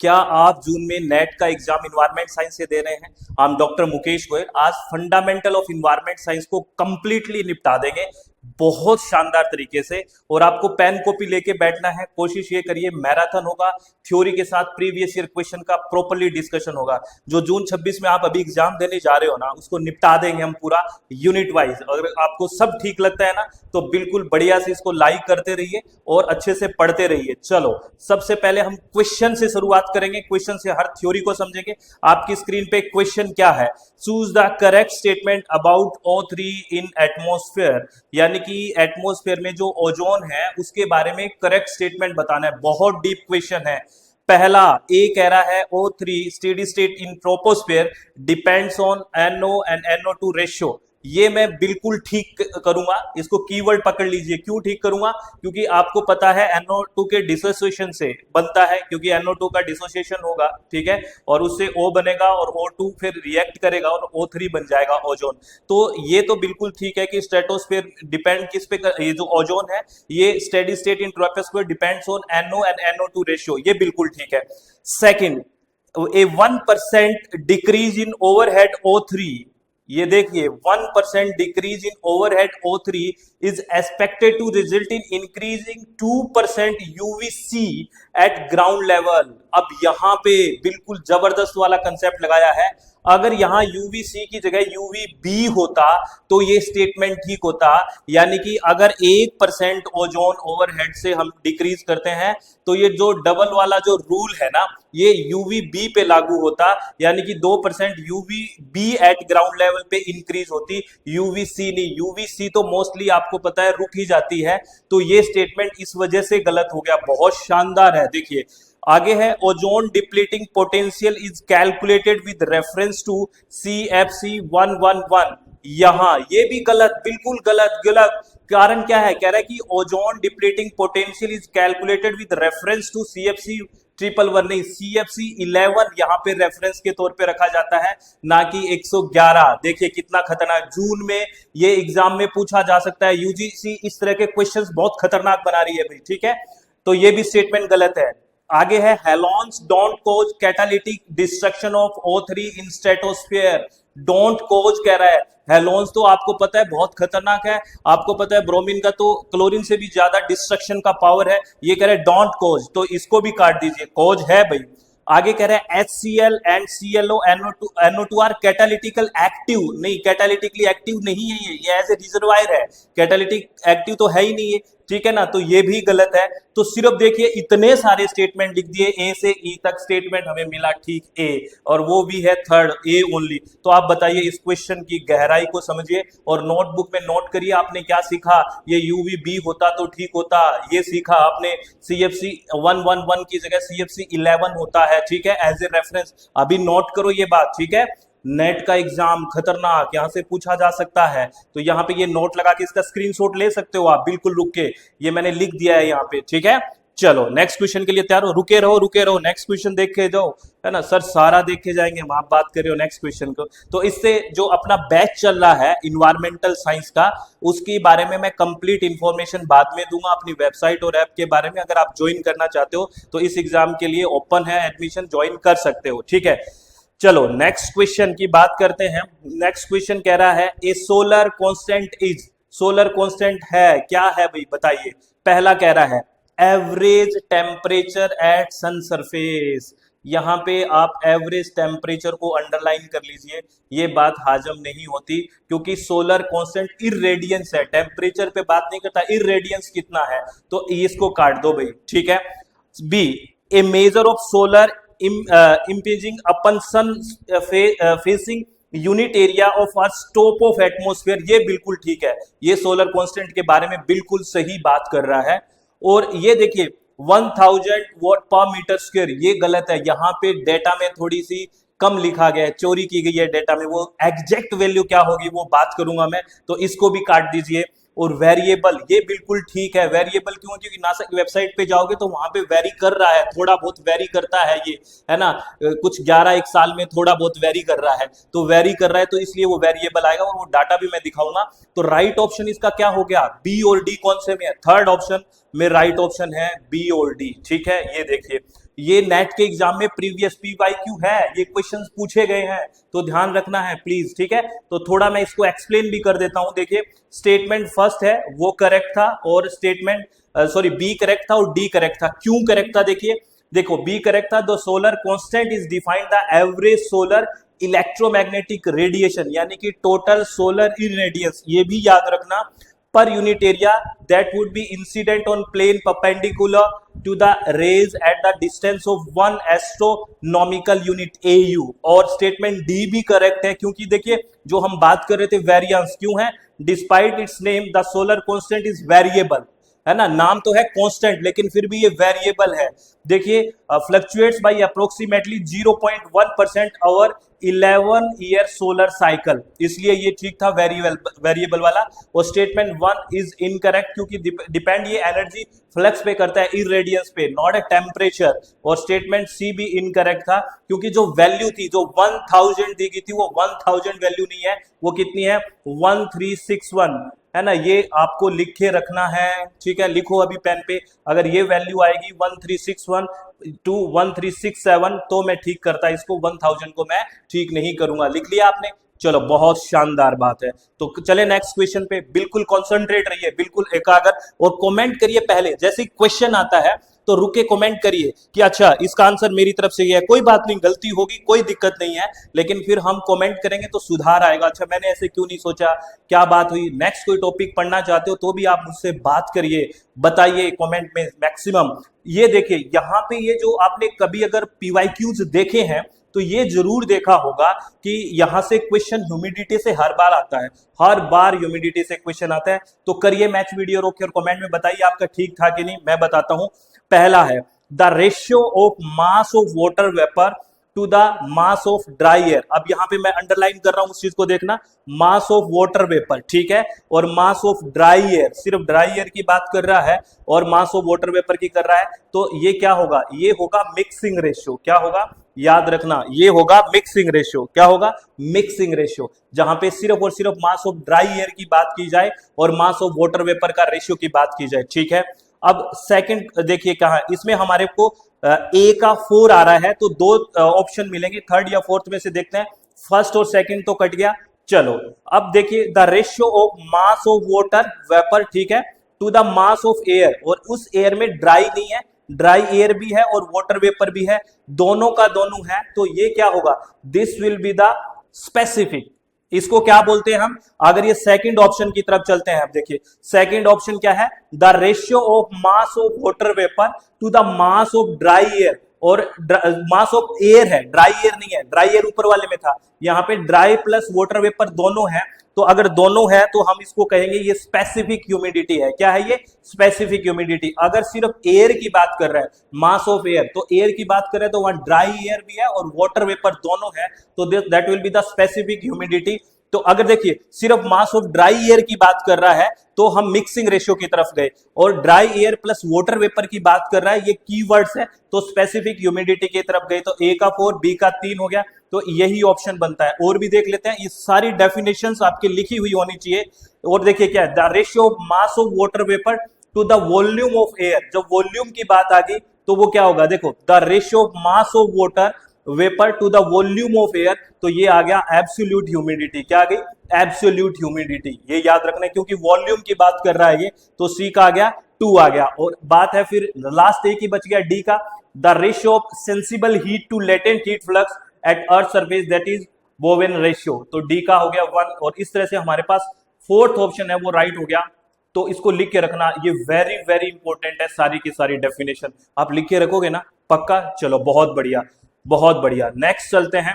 क्या आप जून में नेट का एग्जाम इन्वायरमेंट साइंस से दे रहे हैं? हम डॉक्टर मुकेश गोयल आज फंडामेंटल ऑफ इन्वायरमेंट साइंस को कंप्लीटली निपटा देंगे बहुत शानदार तरीके से। और आपको पेन कॉपी लेके बैठना है, कोशिश ये करिए, मैराथन होगा, थ्योरी के साथ प्रीवियस ईयर क्वेश्चन का प्रॉपर्ली डिस्कशन होगा। जो जून 26 में आप अभी एग्जाम देने जा रहे हो ना, उसको निपटा देंगे हम पूरा यूनिट वाइज। अगर आपको सब ठीक लगता है ना तो बिल्कुल बढ़िया से इसको लाइक करते रहिए और अच्छे से पढ़ते रहिए। चलो सबसे पहले हम क्वेश्चन से शुरुआत करेंगे, क्वेश्चन से हर थ्योरी को समझेंगे। आपकी स्क्रीन पे क्वेश्चन क्या है? Choose the correct statement about O3 in atmosphere, यानी कि एटमोस्फेयर में जो ओजोन है उसके बारे में करेक्ट स्टेटमेंट बताना है। बहुत डीप क्वेश्चन है। पहला ए कह रहा है O3 steady state in troposphere depends on NO and NO2 ratio. ये मैं बिल्कुल ठीक करूंगा, इसको कीवर्ड पकड़ लीजिए। क्यों ठीक करूंगा? क्योंकि आपको पता है NO2 के डिसोसिएशन से बनता है, क्योंकि NO2 का डिसोसिएशन होगा, ठीक है, और उससे O बनेगा और O2 फिर रिएक्ट करेगा और O3 बन जाएगा ओजोन। तो ये तो बिल्कुल ठीक है कि स्ट्रेटोस्फेयर डिपेंड किस पे ये जो ओजोन है ये steady state in troposphere depends on NO and NO2 ratio, ये बिल्कुल ठीक है। Second, a 1% decrease in overhead O3, ये देखिए 1% decrease in overhead O3 is expected to result in increasing 2% UVC at ground level. अब यहां पे बिल्कुल जबरदस्त वाला कंसेप्ट लगाया है। अगर यहां UVC की जगह UVB होता तो ये स्टेटमेंट ठीक होता, यानी कि अगर 1% ओजोन ओवरहेड से हम डिक्रीज करते हैं तो ये जो डबल वाला जो रूल है ना ये UVB पे लागू होता, यानी कि 2% UVB एट ग्राउंड लेवल पे इंक्रीज होती, UVC नहीं। UVC तो मोस्टली आपको पता है रुक ही जाती है, तो ये स्टेटमेंट इस वजह से गलत हो गया। बहुत शानदार है। देखिए आगे है, ozone depleting potential is calculated with reference to CFC 111। यहां ये भी गलत, बिल्कुल गलत गलत। कारण क्या है? कह रहा है कि ozone depleting potential is calculated with reference to CFC 111, नहीं, CFC 11 यहाँ पे रेफरेंस के तौर पे रखा जाता है, ना कि 111। देखिए कितना खतरनाक, जून में ये एग्जाम में पूछा जा सकता है। UGC इस तरह के क्वेश्चंस बहुत खतरनाक बना रही है भाई, ठीक है, तो ये भी स्टेटमेंट गलत है। आगे है, halons don't cause catalytic destruction of O3 in stratosphere. Don't cause कह रहा है, हेलोन्स तो आपको पता है बहुत खतरनाक है, आपको पता है ब्रोमीन का तो क्लोरीन से भी ज्यादा डिस्ट्रक्शन का पावर है। ये कह रहे हैं डोंट कोज, तो इसको भी काट दीजिए, कोज है भाई। आगे कह रहे हैं HCl and ClO NO2 are catalytical active, नहीं, कैटालिटिकली एक्टिव नहीं है, ये एज ए रिजर्वायर है, कैटालिटिक एक्टिव तो है ही नहीं है, ठीक है ना, तो ये भी गलत है। तो सिर्फ देखिए इतने सारे स्टेटमेंट लिख दिए, A से E तक स्टेटमेंट हमें मिला ठीक A, और वो भी है थर्ड A ओनली। तो आप बताइए इस क्वेश्चन की गहराई को समझिए और नोटबुक में नोट करिए आपने क्या सीखा। ये UVB होता तो ठीक होता, ये सीखा आपने CFC 111 की जगह CFC 11 होता है, ठीक है, एज ए रेफरेंस। अभी नोट करो ये बात, ठीक है। नेट का एग्जाम खतरनाक, यहां से पूछा जा सकता है, तो यहाँ पे ये नोट लगा के इसका स्क्रीनशॉट ले सकते हो आप, बिल्कुल रुक के, ये मैंने लिख दिया है यहाँ पे, ठीक है। चलो नेक्स्ट क्वेश्चन के लिए तैयार हो? रुके रहो, नेक्स्ट क्वेश्चन देख के जाओ, है ना सर, सारा देख के जाएंगे हम, आप बात कर रहे हो नेक्स्ट क्वेश्चन को। तो इससे जो अपना बैच चल रहा है इन्वायरमेंटल साइंस का, उसके बारे में मैं कंप्लीट इंफॉर्मेशन बाद में दूंगा अपनी वेबसाइट और ऐप के बारे में। अगर आप ज्वाइन करना चाहते हो तो इस एग्जाम के लिए ओपन है एडमिशन, ज्वाइन कर सकते हो, ठीक है। चलो नेक्स्ट क्वेश्चन की बात करते हैं। नेक्स्ट क्वेश्चन कह रहा है, a solar constant is, solar constant है क्या है भाई बताइए। पहला कह रहा है average temperature at sun surface. यहां पे आप एवरेज टेम्परेचर को अंडरलाइन कर लीजिए, ये बात हाजम नहीं होती, क्योंकि सोलर कांस्टेंट इररेडियंस है, टेम्परेचर पे बात नहीं करता, इररेडियंस कितना है, तो इसको काट दो भाई, ठीक है। B, a major of solar impinging upon sun facing unit area of earth top of atmosphere, ये बिल्कुल ठीक है, ये सोलर कांस्टेंट के बारे में बिल्कुल सही बात कर रहा है। और ये देखिए 1000 वॉट पर मीटर स्क्वायर, ये गलत है, यहाँ पे डेटा में थोड़ी सी कम लिखा गया है, चोरी की गई है डेटा में, वो एग्जैक्ट वैल्यू क्या होगी वो बात करूंगा मैं, तो इसको भी काट दीजिए। और वेरिएबल, ये बिल्कुल ठीक है, वेरिएबल क्यों? क्योंकि नासा की वेबसाइट पे जाओगे तो वहां पे वेरी कर रहा है, थोड़ा बहुत वेरी करता है ये, है ना, कुछ 11 साल में थोड़ा बहुत वेरी कर रहा है, तो वेरी कर रहा है तो इसलिए वो वेरिएबल आएगा, और वो डाटा भी मैं दिखाऊंगा। तो राइट ऑप्शन इसका क्या हो गया? बी और डी कौन से में है? थर्ड ऑप्शन में राइट ऑप्शन है बी और डी, ठीक है, ये देखिए। ये नेट के एग्जाम में प्रीवियस PYQ है, ये क्वेश्चंस पूछे गए हैं, तो ध्यान रखना है प्लीज, ठीक है। तो थोड़ा मैं इसको एक्सप्लेन भी कर देता हूं। देखिए स्टेटमेंट फर्स्ट है वो करेक्ट था, और स्टेटमेंट बी करेक्ट था और डी करेक्ट था। क्यों करेक्ट था? देखो बी करेक्ट था, the solar constant is defined the average solar electromagnetic radiation, यानी कि टोटल सोलर इरेडियंस, ये भी याद रखना, per unit area that would be incident on plane perpendicular to the rays at the distance of 1 astronomical unit AU। और statement D भी correct है, क्योंकि देखिए जो हम बात कर रहे थे वेरिएंस क्यों है, despite it's name the solar constant is variable, है ना, नाम तो है कांस्टेंट लेकिन फिर भी ये वेरिएबल है। देखिए fluctuates by approximately 0.1% over 11 year solar cycle, इसलिए ये ठीक था वेरिएबल वाला। और स्टेटमेंट 1 इज इनकरेक्ट, क्योंकि डिपेंड ये एनर्जी फ्लक्स पे करता है, इरेडियंस पे, नॉट ए टेम्परेचर। और स्टेटमेंट सी भी इनकरेक्ट था, क्योंकि जो वैल्यू थी, जो 1000 दी गई थी, वो 1000 वैल्यू नहीं है, वो कितनी है 1361, है ना, ये आपको लिख के रखना है, ठीक है। लिखो अभी पेन पे, अगर ये वैल्यू आएगी 1361 to 1367 तो मैं ठीक करता, इसको 1000 को मैं ठीक नहीं करूंगा। लिख लिया आपने? चलो बहुत शानदार बात है। तो चले नेक्स्ट क्वेश्चन पे, बिल्कुल कॉन्सेंट्रेट रहिए, बिल्कुल एकाग्र, और कमेंट करिए पहले, जैसे क्वेश्चन आता है तो रुक के कमेंट करिए कि अच्छा इसका आंसर मेरी तरफ से ये है, कोई बात नहीं, गलती होगी कोई दिक्कत नहीं है, लेकिन फिर हम कमेंट करेंगे तो सुधार आएगा। अच्छा मैंने ऐसे क्यों नहीं सोचा, क्या बात हुई, नेक्स्ट कोई टॉपिक पढ़ना चाहते हो तो भी आप मुझसे बात करिए, बताइए कमेंट में मैक्सिमम। ये देखिए यहाँ पे, ये जो आपने कभी अगर PYQs देखे हैं तो ये जरूर देखा होगा कि यहां से क्वेश्चन ह्यूमिडिटी से हर बार आता है, हर बार ह्यूमिडिटी से क्वेश्चन आता है। तो करिए मैच वीडियो रोके और कमेंट में बताइए आपका ठीक था कि नहीं। मैं बताता हूं, पहला है the ratio of mass of water vapour to the mass of dry air. अब यहां पे मैं अंडरलाइन कर रहा हूं, उस चीज को देखना, मास ऑफ वाटर वेपर, ठीक है, और मास ऑफ ड्राई एयर, सिर्फ ड्राई एयर की बात कर रहा है और मास ऑफ वाटर वेपर की कर रहा है, तो ये क्या होगा, ये होगा मिक्सिंग रेशियो। क्या होगा, याद रखना, ये होगा मिक्सिंग रेशियो। क्या होगा, मिक्सिंग रेशियो, जहां पे सिर्फ और सिर्फ मास ऑफ ड्राई एयर की बात की जाए और मास ऑफ वाटर वेपर का रेशियो की बात की जाए, ठीक है। अब सेकंड देखिए कहा, इसमें हमारे को ए का 4 आ रहा है, तो दो ऑप्शन मिलेंगे, थर्ड या फोर्थ में से देखते हैं, फर्स्ट और सेकंड तो कट गया। चलो अब देखिए the ratio of mass of water vapour, ठीक है, to the mass of air, और उस एयर में ड्राई नहीं है, ड्राई एयर भी है और वाटर वेपर भी है, दोनों का दोनों है, तो ये क्या होगा, this will be the specific. इसको क्या बोलते हैं हम, अगर ये सेकंड ऑप्शन की तरफ चलते हैं, अब देखिए सेकंड ऑप्शन क्या है, the ratio of mass of water vapour to the mass of dry air, और मास ऑफ एयर है, ड्राई एयर नहीं है, ड्राई एयर ऊपर वाले में था, यहाँ पे ड्राई प्लस वाटर वेपर दोनों है, तो अगर दोनों है तो हम इसको कहेंगे ये स्पेसिफिक ह्यूमिडिटी है। क्या है ये, स्पेसिफिक ह्यूमिडिटी। अगर सिर्फ एयर की बात कर रहा है, मास ऑफ एयर, तो एयर की बात कर रहे हैं तो वहां ड्राई एयर भी है और वाटर वेपर दोनों है, तो that will be the specific humidity. तो अगर देखिए सिर्फ मास ऑफ ड्राई एयर की बात कर रहा है तो हम मिक्सिंग रेशियो की तरफ गए, और dry air plus water vapour की बात कर रहा है, ये कीवर्ड्स है, तो स्पेसिफिक ह्यूमिडिटी की तरफ गए, तो ए का 4 बी का 3 हो गया, तो यही ऑप्शन बनता है। और भी देख लेते हैं, ये सारी डेफिनेशंस आपकी लिखी हुई होनी चाहिए। और देखिए क्या है, the ratio of mass of water vapour to the volume of air, जब वॉल्यूम की बात आ गई तो वो क्या होगा, देखो the ratio of mass of water vapour to the volume of air, तो ये आ गया एब्सोल्यूट ह्यूमिडिटी। क्या आ गई, एब्सोल्यूट ह्यूमिडिटी, ये याद रखना है, क्योंकि वॉल्यूम की बात कर रहा है ये, तो सी का आ गया 2 आ गया। और बात है फिर लास्ट एक ही बच गया डी का, the ratio of sensible heat to latent heat flux at earth surface, that is Bowen ratio, तो डी का हो गया 1। और इस तरह से हमारे पास फोर्थ ऑप्शन है वो राइट हो गया, तो इसको लिख के रखना, ये वेरी वेरी इंपॉर्टेंट है, सारी की सारी डेफिनेशन आप लिख के रखोगे ना पक्का। चलो बहुत बढ़िया, बहुत बढ़िया, नेक्स्ट चलते हैं।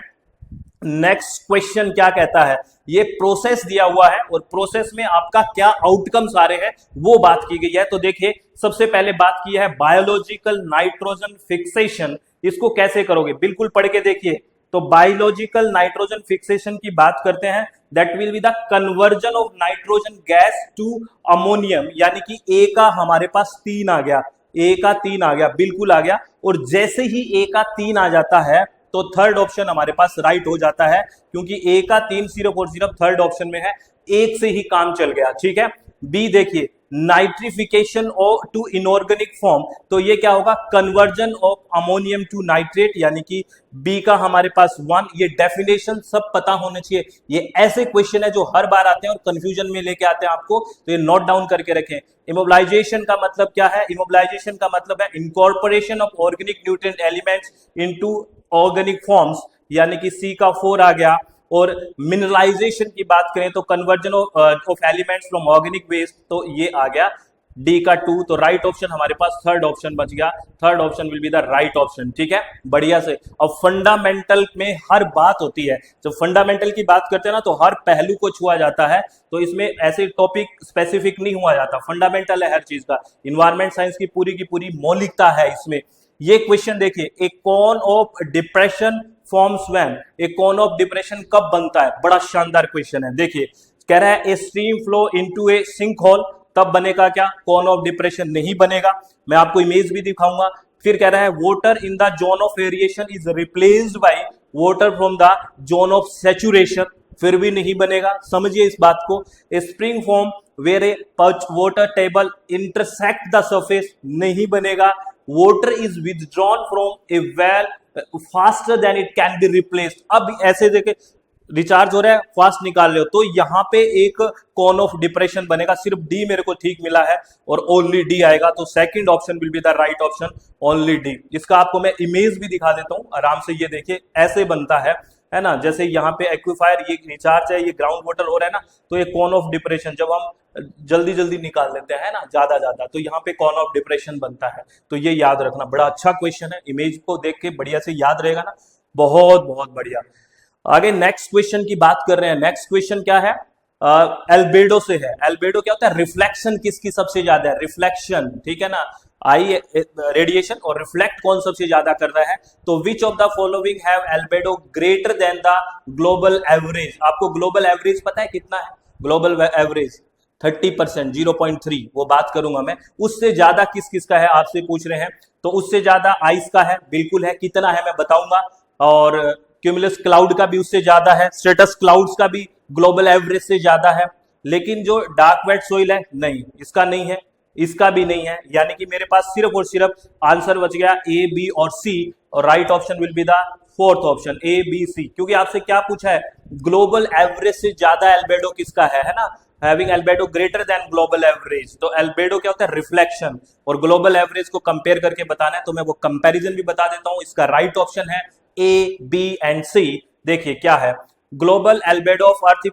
नेक्स्ट क्वेश्चन क्या कहता है, ये प्रोसेस दिया हुआ है और प्रोसेस में आपका क्या आउटकम्स आ रहे हैं वो बात की गई है। तो देखिए सबसे पहले बात की है बायोलॉजिकल नाइट्रोजन फिक्सेशन, इसको कैसे करोगे, बिल्कुल पढ़ के देखिए। तो बायोलॉजिकल नाइट्रोजन फिक्सेशन की बात करते हैं, that will be the conversion of nitrogen gas to ammonium, यानी कि ए का हमारे पास 3 आ गया, ए का 3 आ गया, बिल्कुल आ गया। और जैसे ही ए का 3 आ जाता है तो थर्ड ऑप्शन हमारे पास राइट हो जाता है, क्योंकि ए का 3 सिर्फ और सिर्फ थर्ड ऑप्शन में है, एक से ही काम चल गया, ठीक है। बी देखिए नाइट्रिफिकेशन और टू इनऑर्गेनिक फॉर्म, तो ये क्या होगा, conversion of ammonium to nitrate, यानी कि बी का हमारे पास 1। ये डेफिनेशन सब पता होने चाहिए, ये ऐसे क्वेश्चन है जो हर बार आते हैं और कंफ्यूजन में लेके आते हैं आपको, तो ये नोट डाउन करके रखें। इमोबिलाइजेशन का मतलब क्या है, इमोबिलाइजेशन का मतलब है incorporation of organic nutrient elements into organic forms, यानी कि सी का 4 आ गया। और मिनरलाइजेशन की बात करें तो conversion of elements from organic waste, तो ये आ गया डी का 2। तो राइट ऑप्शन हमारे पास थर्ड ऑप्शन बच गया, third option will be the right option. ठीक है, बढ़िया से। अब फंडामेंटल में हर बात होती है, जब फंडामेंटल की बात करते हैं ना तो हर पहलू को छुआ जाता है, तो इसमें ऐसे टॉपिक स्पेसिफिक नहीं हुआ जाता, फंडामेंटल है हर चीज का। इन्वायरमेंट साइंस की पूरी मौलिकता है इसमें। ये क्वेश्चन देखिए, a cone of depression forms when, a cone of depression कब बनता है, बड़ा शानदार क्वेश्चन है। देखिए कह रहा है a stream flow into a sink hole, तब बनेगा क्या, कॉन ऑफ डिप्रेशन नहीं बनेगा। मैं आपको इमेज भी दिखाऊंगा। फिर कह रहा है water in the zone of variation is replaced by water from the zone of saturation, फिर भी नहीं बनेगा। समझिए इस बात को। A spring form where a water table intersect the surface, नहीं बनेगा। Water is withdrawn from a well faster than it can be replaced, अब ऐसे देखे रिचार्ज हो रहा है, फास्ट निकाल रहे हो, तो यहां पे एक कॉन ऑफ डिप्रेशन बनेगा। सिर्फ डी मेरे को ठीक मिला है और ओनली डी आएगा, तो second option will be the right option, only D. इसका आपको मैं इमेज भी दिखा देता हूं आराम से। ये देखिए ऐसे बनता है ना, जैसे यहाँ पे एक्विफायर, ये रिचार्ज है, ये ग्राउंड वाटर हो रहा है ना, तो ये कॉन ऑफ डिप्रेशन जब हम जल्दी जल्दी निकाल लेते हैं ना, ज्यादा तो यहाँ पे कॉन ऑफ डिप्रेशन बनता है। तो ये याद रखना, बड़ा अच्छा क्वेश्चन है, इमेज को देख के बढ़िया से याद रहेगा ना, बहुत बहुत बढ़िया। आगे नेक्स्ट क्वेश्चन की बात कर रहे हैं। नेक्स्ट क्वेश्चन क्या है, एल्बेडो से है। एल्बेडो क्या होता है, रिफ्लेक्शन किसकी सबसे ज्यादा है, रिफ्लेक्शन, ठीक है ना, आई रेडिएशन, और रिफ्लेक्ट कौन सबसे ज्यादा कर रहा है, तो विच of the following have albedo greater than the global average. आपको ग्लोबल एवरेज पता है कितना है, ग्लोबल एवरेज 30%, 0.3, वो बात करूंगा मैं। उससे ज्यादा किस किस का है आपसे पूछ रहे हैं, तो उससे ज्यादा आइस का है, बिल्कुल है, कितना है मैं बताऊंगा। और क्यूमुलस क्लाउड का भी उससे ज्यादा है, स्ट्रेटस क्लाउड्स का भी ग्लोबल एवरेज से ज्यादा है। लेकिन जो डार्क वेट सोइल है, नहीं, इसका नहीं है, इसका भी नहीं है। यानी कि मेरे पास सिर्फ और सिर्फ आंसर बच गया ए, बी और सी, और right option will be the fourth option, A, B, C. क्योंकि आपसे क्या पूछा है, ग्लोबल एवरेज से ज्यादा एल्बेडो किसका है ना, having albedo greater than global average. तो एल्बेडो क्या होता है, रिफ्लेक्शन, और ग्लोबल एवरेज को कंपेयर करके बताना है, तो मैं वो कंपैरिजन भी बता देता हूं। इसका राइट ऑप्शन है ए, बी एंड सी। देखिए क्या है, global albedo of earth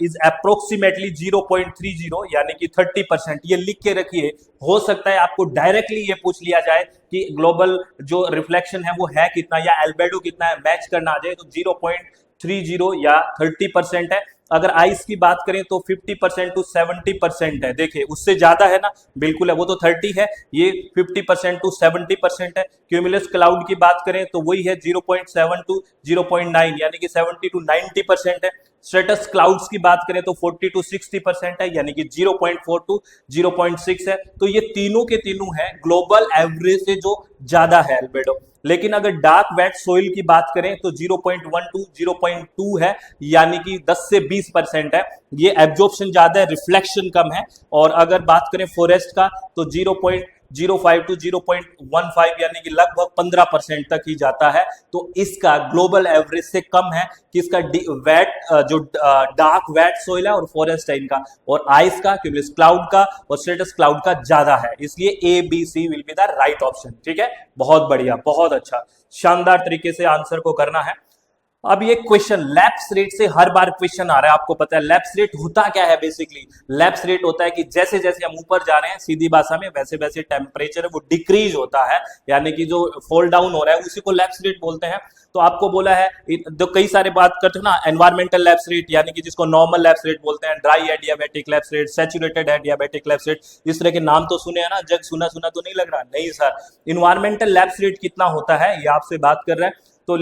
is approximately 0.30, यानी कि 30%। ये लिख के रखिए, हो सकता है आपको डायरेक्टली ये पूछ लिया जाए कि ग्लोबल जो रिफ्लेक्शन है वो है कितना, या एल्बेडो कितना है, मैच करना आ जाए, तो 0.30 या 30% है। अगर आइस की बात करें तो 50% टू 70% है। देखिए उससे ज्यादा है ना, बिल्कुल है, वो तो 30 है, ये 50% टू 70% है। क्यूमुलस क्लाउड की बात करें तो वही है 0.7 टू 0.9, यानी कि 70 टू 90% है। स्ट्रेटस क्लाउड्स की बात करें तो 40 टू 60% है, यानी कि 0.4 टू 0.6 है। तो ये तीनों के तीनों है ग्लोबल एवरेज से जो ज्यादा है एल्बेडो। लेकिन अगर डार्क वेट सोइल की बात करें तो 0.1 टू 0.2 है, यानी कि 10 से 20% है। ये एब्जॉर्प्शन ज्यादा है, रिफ्लेक्शन कम है। और अगर बात करें फॉरेस्ट का तो 0.05 टू 0.15, यानी कि लगभग 15% तक ही जाता है। तो इसका ग्लोबल एवरेज से कम है किसका, वेट जो डार्क वेट सोइल है और फॉरेस्ट है इनका, और आइस का, क्यूमुलस क्लाउड का और स्ट्रेटस क्लाउड का ज्यादा है। इसलिए A, B, C will be the right option. ठीक है, बहुत बढ़िया, बहुत अच्छा, शानदार तरीके से आंसर को करना है। अब ये क्वेश्चन लैप्स रेट से हर बार क्वेश्चन आ रहा है, आपको पता है लैप्स रेट होता क्या है। बेसिकली लैप्स रेट होता है कि जैसे जैसे हम ऊपर जा रहे हैं सीधी भाषा में, वैसे वैसे टेम्परेचर वो डिक्रीज होता है, यानी कि जो फॉल डाउन हो रहा है उसी को लैप्स रेट बोलते हैं। तो आपको बोला है, जो कई सारे बात करते हो ना, एनवायरमेंटल लैप्स रेट, यानी कि जिसको नॉर्मल लैप्स रेट बोलते हैं, dry adiabatic lapse rate, saturated adiabatic lapse rate, इस तरह के नाम तो सुने हैं ना, जग सुना सुना तो नहीं लग रहा, नहीं सर। इन्वायरमेंटल लैप्स रेट कितना होता है ये आपसे बात कर रहा है। तो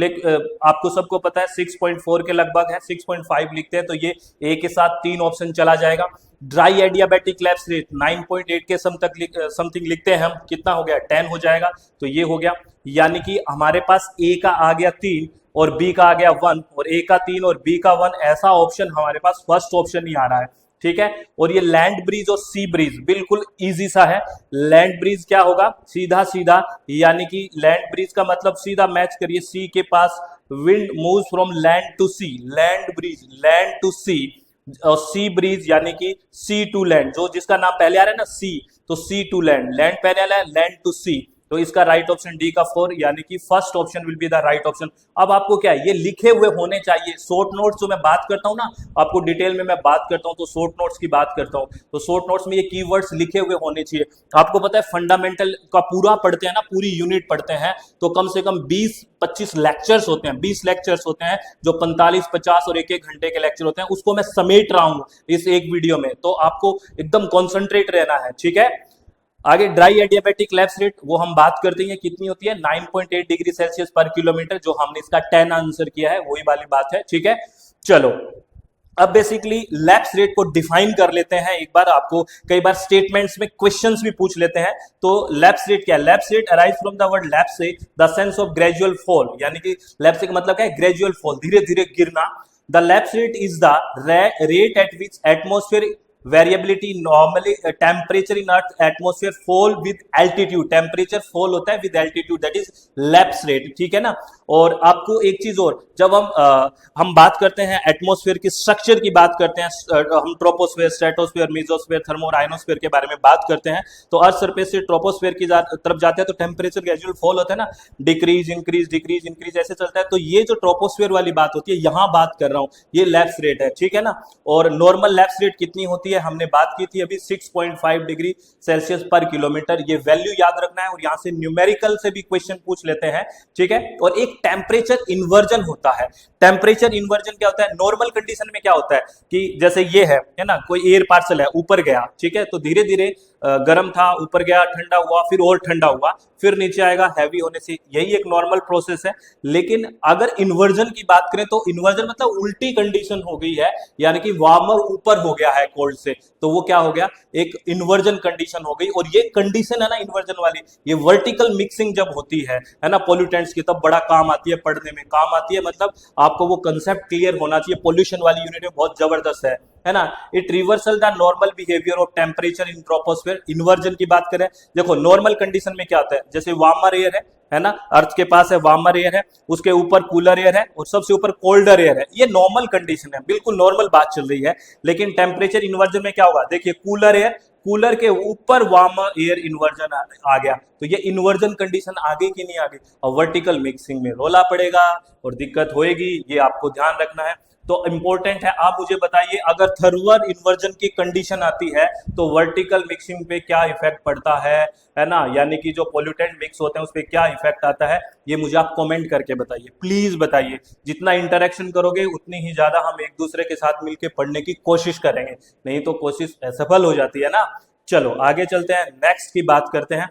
आपको सबको पता है 6.4 के लगभग है, 6.5 लिखते हैं, तो ये ए के साथ 3 ऑप्शन चला जाएगा। ड्राई एडियाबैटिक लैप्स रेट 9.8 के समथिंग लिखते हैं हम, कितना हो गया, 10 हो जाएगा, तो ये हो गया। यानी कि हमारे पास ए का आ गया 3 और बी का आ गया 1, और ए का 3 और बी का 1, ऐसा ऑप्शन हमारे पास फर्स्ट ऑप्शन ही आ रहा है। ठीक है। और ये लैंड ब्रिज और सी ब्रिज बिल्कुल इजी सा है। लैंड ब्रिज क्या होगा, सीधा सीधा, यानी कि लैंड ब्रिज का मतलब सीधा मैच करिए, सी के पास wind moves from land to sea, land breeze land to sea, और सी ब्रिज यानी कि सी टू लैंड, जो जिसका नाम पहले आ रहा है ना सी, तो सी टू लैंड, लैंड पहले आ रहा है, लैंड टू सी, तो इसका राइट ऑप्शन डी का 4 यानी कि first option will be the right option. अब आपको क्या है, ये लिखे हुए होने चाहिए। शॉर्ट नोट्स जो मैं बात करता हूं ना, आपको डिटेल में मैं बात करता हूं तो शॉर्ट नोट्स की बात करता हूं, तो शॉर्ट नोट्स में ये कीवर्ड्स लिखे हुए होने चाहिए। आपको पता है फंडामेंटल का पूरा पढ़ते हैं ना, पूरी यूनिट पढ़ते हैं तो कम से कम 20-25 लेक्चर्स होते हैं, 20 लेक्चर्स होते हैं, जो 45-50 और एक घंटे के लेक्चर होते हैं, उसको मैं समेट रहा हूं इस एक वीडियो में, तो आपको एकदम कॉन्सेंट्रेट रहना है, ठीक है। आगे ड्राई एडियाबेटिक लैप्स रेट, वो हम बात करते हैं कितनी होती है, 9.8 डिग्री सेल्सियस पर किलोमीटर, जो हमने इसका 10 आंसर किया है वही वाली बात है, ठीक है। चलो अब बेसिकली लैप्स रेट को डिफाइन कर लेते हैं एक बार, आपको कई बार स्टेटमेंट्स में क्वेश्चंस भी पूछ लेते हैं। तो लैप्स रेट क्या है, lapse rate arise from the word lapse से the sense of gradual fall, यानी कि लैप्स का मतलब क्या है, ग्रेजुअल फॉल, धीरे धीरे गिरना। The lapse rate is the rate at which atmosphere variability, normally temperature in earth atmosphere fall with altitude, temperature fall होता है with altitude, that is lapse rate, ठीक है ना। और आपको एक चीज और, जब हम बात करते हैं एटमोस्फेयर की स्ट्रक्चर की बात करते हैं, हम ट्रोपोस्फेयर, स्ट्रेटोस्फेयर, मेसोस्फेयर, थर्मो और आयनोस्फेयर के बारे में बात करते हैं, तो अर्थ सरफेस से ट्रोपोस्फेयर की तरफ जाते हैं तो टेम्परेचर ग्रेजुअल फॉल होता है ना, डिक्रीज इंक्रीज डिक्रीज इंक्रीज ऐसे चलता है। तो ये जो ट्रोपोस्फेयर वाली बात होती है, यहां बात कर रहा हूं, ये लैप्स रेट है, ठीक है ना। और नॉर्मल लैप्स रेट कितनी होती है, हमने बात की थी अभी 6.5 डिग्री सेल्सियस पर किलोमीटर, ये वैल्यू याद रखना है। और यहां से न्यूमेरिकल से भी क्वेश्चन पूछ लेते हैं, ठीक है। और एक टेम्परेचर इन्वर्जन होता है। टेम्परेचर इन्वर्जन क्या होता है, नॉर्मल कंडीशन में क्या होता है कि जैसे ये है ना, कोई एयर पार्सल है, ऊपर गया, ठीक है, तो धीरे धीरे गर्म था, ऊपर गया, ठंडा हुआ, फिर और ठंडा हुआ, फिर नीचे आएगा हैवी होने से, यही एक नॉर्मल प्रोसेस है। लेकिन अगर इन्वर्जन की बात करें तो इन्वर्जन मतलब उल्टी कंडीशन हो गई है, यानी कि वार्मर ऊपर हो गया है कोल्ड से, तो वो क्या हो गया, एक इन्वर्जन कंडीशन हो गई। और ये कंडीशन है ना इन्वर्जन वाली, ये वर्टिकल मिक्सिंग जब होती है ना पोल्यूटेंट्स की, तब बड़ा काम आती है, पढ़ने में काम आती है, मतलब आपको वो कंसेप्ट क्लियर होना चाहिए, पोल्यूशन वाली यूनिट में बहुत जबरदस्त है ना। It reversal the normal behaviour of temperature in troposphere. Inversion की बात करें, देखो नॉर्मल कंडीशन में क्या होता है, जैसे वार्मर एयर है ना, अर्थ के पास है वार्मर एयर है, उसके ऊपर कूलर एयर है और सबसे ऊपर कोल्डर एयर है, ये नॉर्मल कंडीशन है, बिल्कुल नॉर्मल बात चल रही है। लेकिन टेम्परेचर इन्वर्जन में क्या होगा, देखिए कूलर एयर, कूलर के ऊपर वार्मर एयर इन्वर्जन आ गया, तो ये इन्वर्जन कंडीशन आ गई कि नहीं आ गई, और वर्टिकल मिक्सिंग में रोला पड़ेगा और दिक्कत होएगी, ये आपको ध्यान रखना है। तो इंपॉर्टेंट है, आप मुझे बताइए अगर थर्मल इन्वर्जन की कंडीशन आती है तो वर्टिकल मिक्सिंग पे क्या इफेक्ट पड़ता है ना, यानी कि जो पोल्यूटेंट मिक्स होते हैं उस पे क्या इफेक्ट आता है, ये मुझे आप कमेंट करके बताइए, प्लीज बताइए। जितना इंटरेक्शन करोगे उतनी ही ज्यादा हम एक दूसरे के साथ मिलकर पढ़ने की कोशिश करेंगे, नहीं तो कोशिश असफल हो जाती है ना। चलो आगे चलते हैं, नेक्स्ट की बात करते हैं,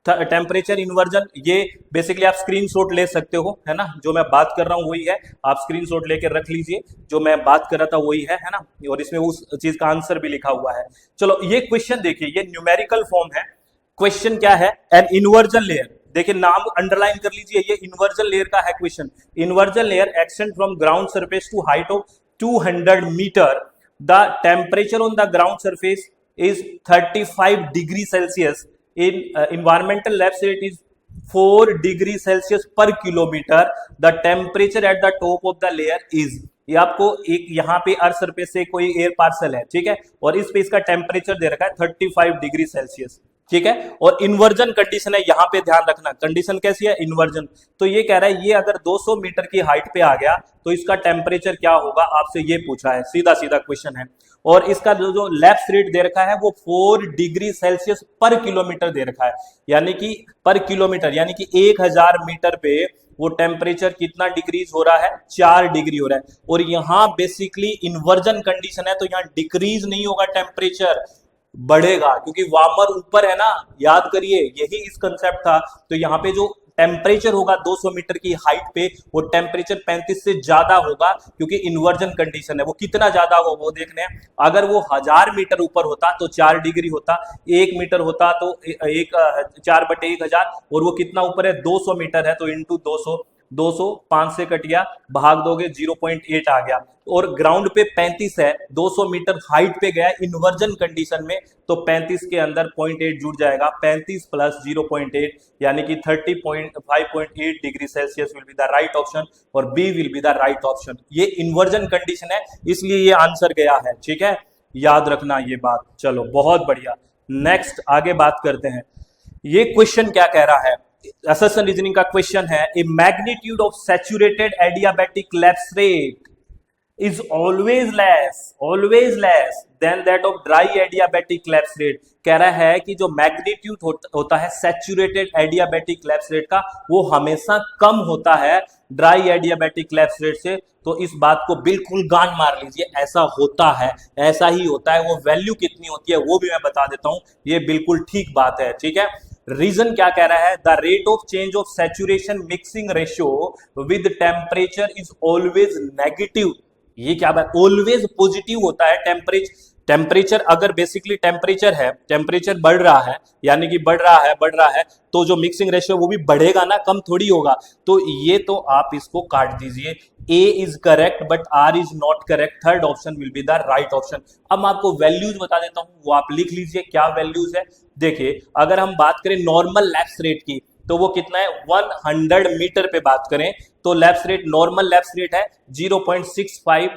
टेम्परेचर इन्वर्जन। ये बेसिकली आप स्क्रीनशॉट ले सकते हो, है ना, जो मैं बात कर रहा हूं वही है, आप स्क्रीनशॉट लेके रख लीजिए, जो मैं बात कर रहा था वही है ना, और इसमें उस चीज का आंसर भी लिखा हुआ है। चलो ये क्वेश्चन देखिए, ये न्यूमेरिकल फॉर्म है, क्वेश्चन क्या है, एन इन्वर्जन लेयर, देखिए नाम अंडरलाइन कर लीजिए, ये इन्वर्जन लेयर का है question. Inversion layer extend from ground surface to height of 200 metre, the temperature on the ground surface is 35 degree Celsius, in environmental lab rate is 4 degree Celsius per kilometre, the temperature at the top of the layer is, ये आपको एक यहाँ पे earth surface से कोई air parcel है, ठीक है, और इस पे इसका टेम्परेचर दे रखा है 35 डिग्री सेल्सियस, ठीक है। और इन्वर्जन कंडीशन है, यहां पे ध्यान रखना, कंडीशन कैसी है, इन्वर्जन, तो ये कह रहा है ये अगर 200 मीटर की हाइट पे आ गया तो इसका टेम्परेचर क्या होगा, आपसे ये पूछा है, सीधा सीधा क्वेश्चन है। और इसका जो लैप्स रेट दे रखा है वो 4 डिग्री सेल्सियस पर किलोमीटर दे रखा है, यानी कि पर किलोमीटर, यानी कि 1000 मीटर पे वो टेम्परेचर कितना डिक्रीज हो रहा है, 4 डिग्री हो रहा है। और यहाँ बेसिकली इन्वर्जन कंडीशन है, तो यहाँ डिक्रीज नहीं होगा, टेम्परेचर बढ़ेगा, क्योंकि वार्मर ऊपर है ना, याद करिए यही इस कंसेप्ट था। तो यहाँ पे जो टेम्परेचर होगा 200 मीटर की हाइट पे, वो टेम्परेचर 35 से ज्यादा होगा, क्योंकि इन्वर्जन कंडीशन है। वो कितना ज्यादा होगा वो देखने हैं, अगर वो 1000 मीटर ऊपर होता तो 4 डिग्री होता, 1 मीटर होता तो 4/1000, और वो कितना ऊपर है, 200 मीटर है, तो इंटू 200, 200 5 से कट गया, भाग दोगे 0.8 आ गया। और ग्राउंड पे 35 है, 200 मीटर हाइट पे गया इन्वर्जन कंडीशन में, तो 35 के अंदर 0.8 जुड़ जाएगा, 35 प्लस 0.8 यानी कि 30.5.8 degree Celsius will be the right option और B will be the right option. ये इन्वर्जन कंडीशन है इसलिए ये आंसर गया है, ठीक है, याद रखना ये बात। चलो बहुत बढ़िया, नेक्स्ट आगे बात करते हैं। ये क्वेश्चन क्या कह रहा है, असर्शन रीजनिंग का क्वेश्चन है, a magnitude of saturated adiabatic lapse rate is always less than that of dry adiabatic lapse rate। कह रहा है कि जो मैग्नीट्यूड होता है सैचुरेटेड एडियाबेटिक लैप्स रेट का वो हमेशा कम होता है ड्राई एडियाबेटिक लैप्स रेट से। तो इस बात को बिल्कुल गांड मार लीजिए, ऐसा होता है, ऐसा ही होता है। वो वैल्यू कितनी होती है वो भी मैं बता देता हूं, ये बिल्कुल ठीक बात है, ठीक है। रीजन क्या कह रहा है, the rate of change of saturation mixing ratio with temperature is always negative. ये क्या बात, ऑलवेज पॉजिटिव होता है टेम्परेचर अगर बेसिकली टेम्परेचर बढ़ रहा है यानी कि बढ़ रहा है तो जो मिक्सिंग रेशियो वो भी बढ़ेगा ना, कम थोड़ी होगा। तो ये तो आप इसको काट दीजिए, A is correct but R is not correct, third option will be the right option. अब मैं आपको वैल्यूज बता देता हूं, वो आप लिख लीजिए क्या वैल्यूज है। देखिए अगर हम बात करें नॉर्मल लैप्स रेट की तो वो कितना है, 100 मीटर पे बात करें तो lapse rate, normal lapse rate है 0.65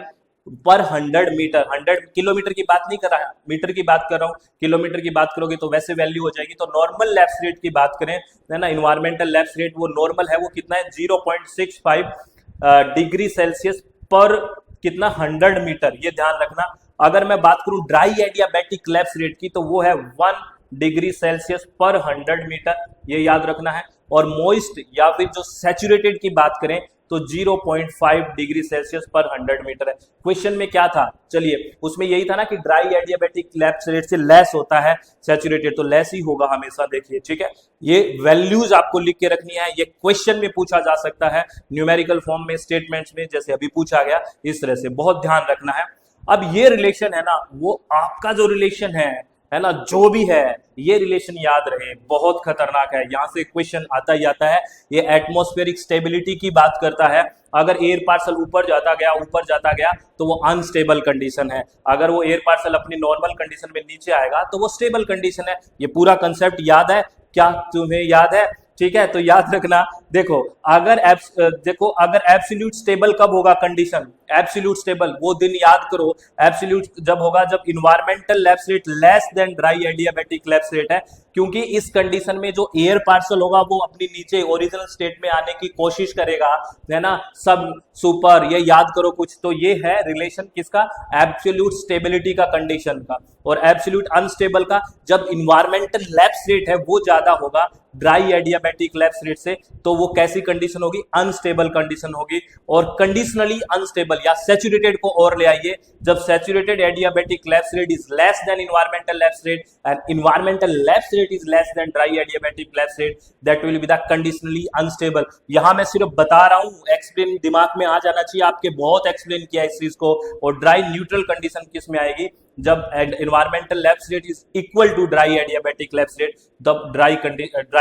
पर 100 मीटर। 100 किलोमीटर की बात नहीं कर रहा, मीटर की बात कर रहा हूं। किलोमीटर की बात करोगे तो वैसे वैल्यू हो जाएगी। तो नॉर्मल लैप्स रेट की बात करें है ना, इन्वायरमेंटल लैप्स रेट वो नॉर्मल है, वो कितना है 0.65 डिग्री सेल्सियस पर कितना 100 मीटर, ये ध्यान रखना। अगर मैं बात करूं ड्राई एडियाबेटिक लैप्स रेट की तो वो है 1 डिग्री सेल्सियस पर 100 मीटर, ये याद रखना है। और मॉइस्ट या फिर जो सैचुरेटेड की बात करें तो 0.5 डिग्री सेल्सियस पर 100 मीटर है। क्वेश्चन में क्या था, चलिए उसमें यही था ना कि ड्राई एडियाबेटिक लैप्स रेट से लेस होता है सैचुरेटेड, तो लेस ही होगा हमेशा, देखिए ठीक है। ये वैल्यूज आपको लिख के रखनी है, ये क्वेश्चन में पूछा जा सकता है न्यूमेरिकल फॉर्म में, स्टेटमेंट्स में, जैसे अभी पूछा गया इस तरह से, बहुत ध्यान रखना है। अब ये रिलेशन है ना, वो आपका जो रिलेशन है ना, जो भी है ये रिलेशन याद रहे, बहुत खतरनाक है, यहां से क्वेश्चन आता ही आता है। ये एटमॉस्फेरिक स्टेबिलिटी की बात करता है। अगर एयर पार्सल ऊपर जाता गया तो वो अनस्टेबल कंडीशन है, अगर वो एयर पार्सल अपनी नॉर्मल कंडीशन में नीचे आएगा तो वो स्टेबल कंडीशन है। ये पूरा कंसेप्ट याद है क्या, तुम्हें याद है, ठीक है। तो याद रखना, देखो अगर एब्सोल्यूट स्टेबल कब होगा कंडीशन, एब्सोल्यूट स्टेबल वो दिन याद करो, एब्सोल्यूट जब होगा जब environmental lapse rate less than dry adiabatic lapse rate है, क्योंकि इस कंडीशन में जो एयर पार्सल होगा वो अपनी नीचे ओरिजिनल स्टेट में आने की कोशिश करेगा, है ना, सब सुपर, ये याद करो कुछ। तो ये है रिलेशन किसका, एब्सोल्यूट स्टेबिलिटी का कंडीशन का, और एब्सोल्यूट अनस्टेबल का जब इन्वायरमेंटल लैप्स रेट है वो ज्यादा होगा ड्राई एडियाबेटिक लैप्स रेट से, तो वो कैसी कंडीशन होगी, अनस्टेबल कंडीशन होगी। और कंडीशनली अनस्टेबल या सैचुरेटेड को और ले आइए, जब saturated adiabatic lapse rate is less than environmental lapse rate and environmental lapse rate is less than dry adiabatic lapse rate, that will be the conditionally unstable. यहां मैं सिर्फ बता रहा हूं, एक्सप्लेन दिमाग में आ जाना चाहिए आपके, बहुत एक्सप्लेन किया इस चीज को। और ड्राई न्यूट्रल कंडीशन किस में आएगी, जब environmental lapse rate is equal to dry adiabatic lapse rate, तब ड्राई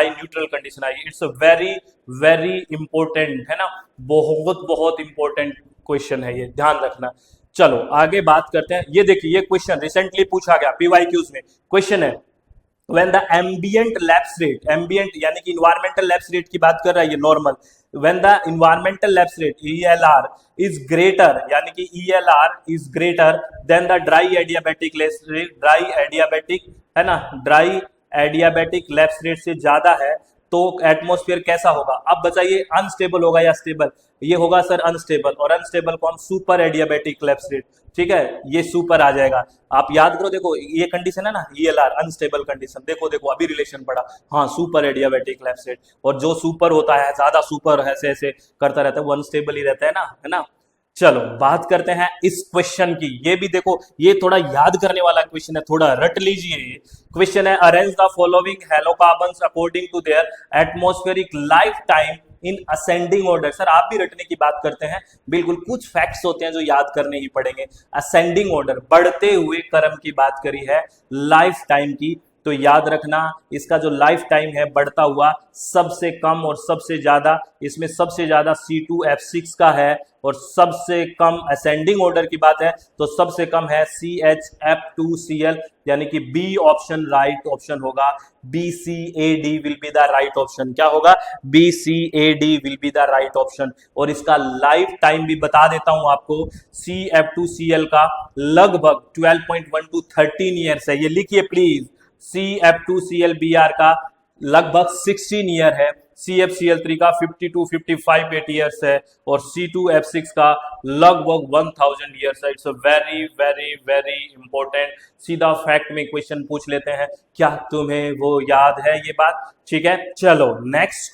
न्यूट्रल कंडीशन आएगी। इट्स वेरी वेरी इंपॉर्टेंट है ना, बहुत बहुत इंपॉर्टेंट क्वेश्चन है ये, ध्यान रखना। चलो आगे बात करते हैं। ये देखिए ये क्वेश्चन रिसेंटली पूछा गया पीवाईक्यूज में, क्वेश्चन है when the ambient lapse rate, ambient यानी कि environmental lapse rate की बात कर रहा है ये normal, when the environmental lapse rate ELR is greater यानी कि ELR is greater than the dry adiabatic lapse rate, dry adiabatic है ना, dry adiabatic lapse rate से ज्यादा है तो एटमॉस्फेयर कैसा होगा। अब बताइए अनस्टेबल होगा या स्टेबल, ये होगा सर अनस्टेबल, और अनस्टेबल को हम सुपर एडियाबेटिक लैप्स रेट, ठीक है, ये सुपर आ जाएगा। आप याद करो, देखो ये कंडीशन है ना ELR अनस्टेबल कंडीशन, देखो देखो अभी रिलेशन पड़ा, हाँ सुपर एडियाबेटिक लैप्स रेट, और जो सुपर होता है ज्यादा सुपर ऐसे ऐसे करता रहता है वो अनस्टेबल ही रहता है ना। चलो बात करते हैं इस क्वेश्चन की, ये भी देखो ये थोड़ा याद करने वाला क्वेश्चन है, थोड़ा रट लीजिए। क्वेश्चन है arrange the following hydrocarbons according to their atmospheric life time in ascending order. Sir आप भी रटने की बात करते हैं, बिल्कुल कुछ फैक्ट्स होते हैं जो याद करने ही पड़ेंगे। असेंडिंग ऑर्डर, बढ़ते हुए क्रम की बात करी है लाइफ टाइम की, तो याद रखना इसका जो लाइफ टाइम है बढ़ता हुआ सबसे कम और सबसे ज्यादा, इसमें सबसे ज्यादा C2F6 का है और सबसे कम असेंडिंग ऑर्डर की बात है तो सबसे कम है CHF2Cl, यानी कि बी ऑप्शन राइट ऑप्शन होगा। BCAD will be the right option. क्या होगा? BCAD will be the right option. और इसका लाइफ टाइम भी बता देता हूं आपको, CF2Cl का लगभग 12.1 to 13 ईयर्स है, ये लिखिए प्लीज। CF2ClBr का लगभग 16 ईयर है, CFCl3 का 50 to 58 ईयर्स है और C2F6 का लगभग 1000 ईयर्स है। It's a very very very important. सीधा फैक्ट में क्वेश्चन पूछ लेते हैं, क्या तुम्हें वो याद है ये बात? ठीक है, चलो नेक्स्ट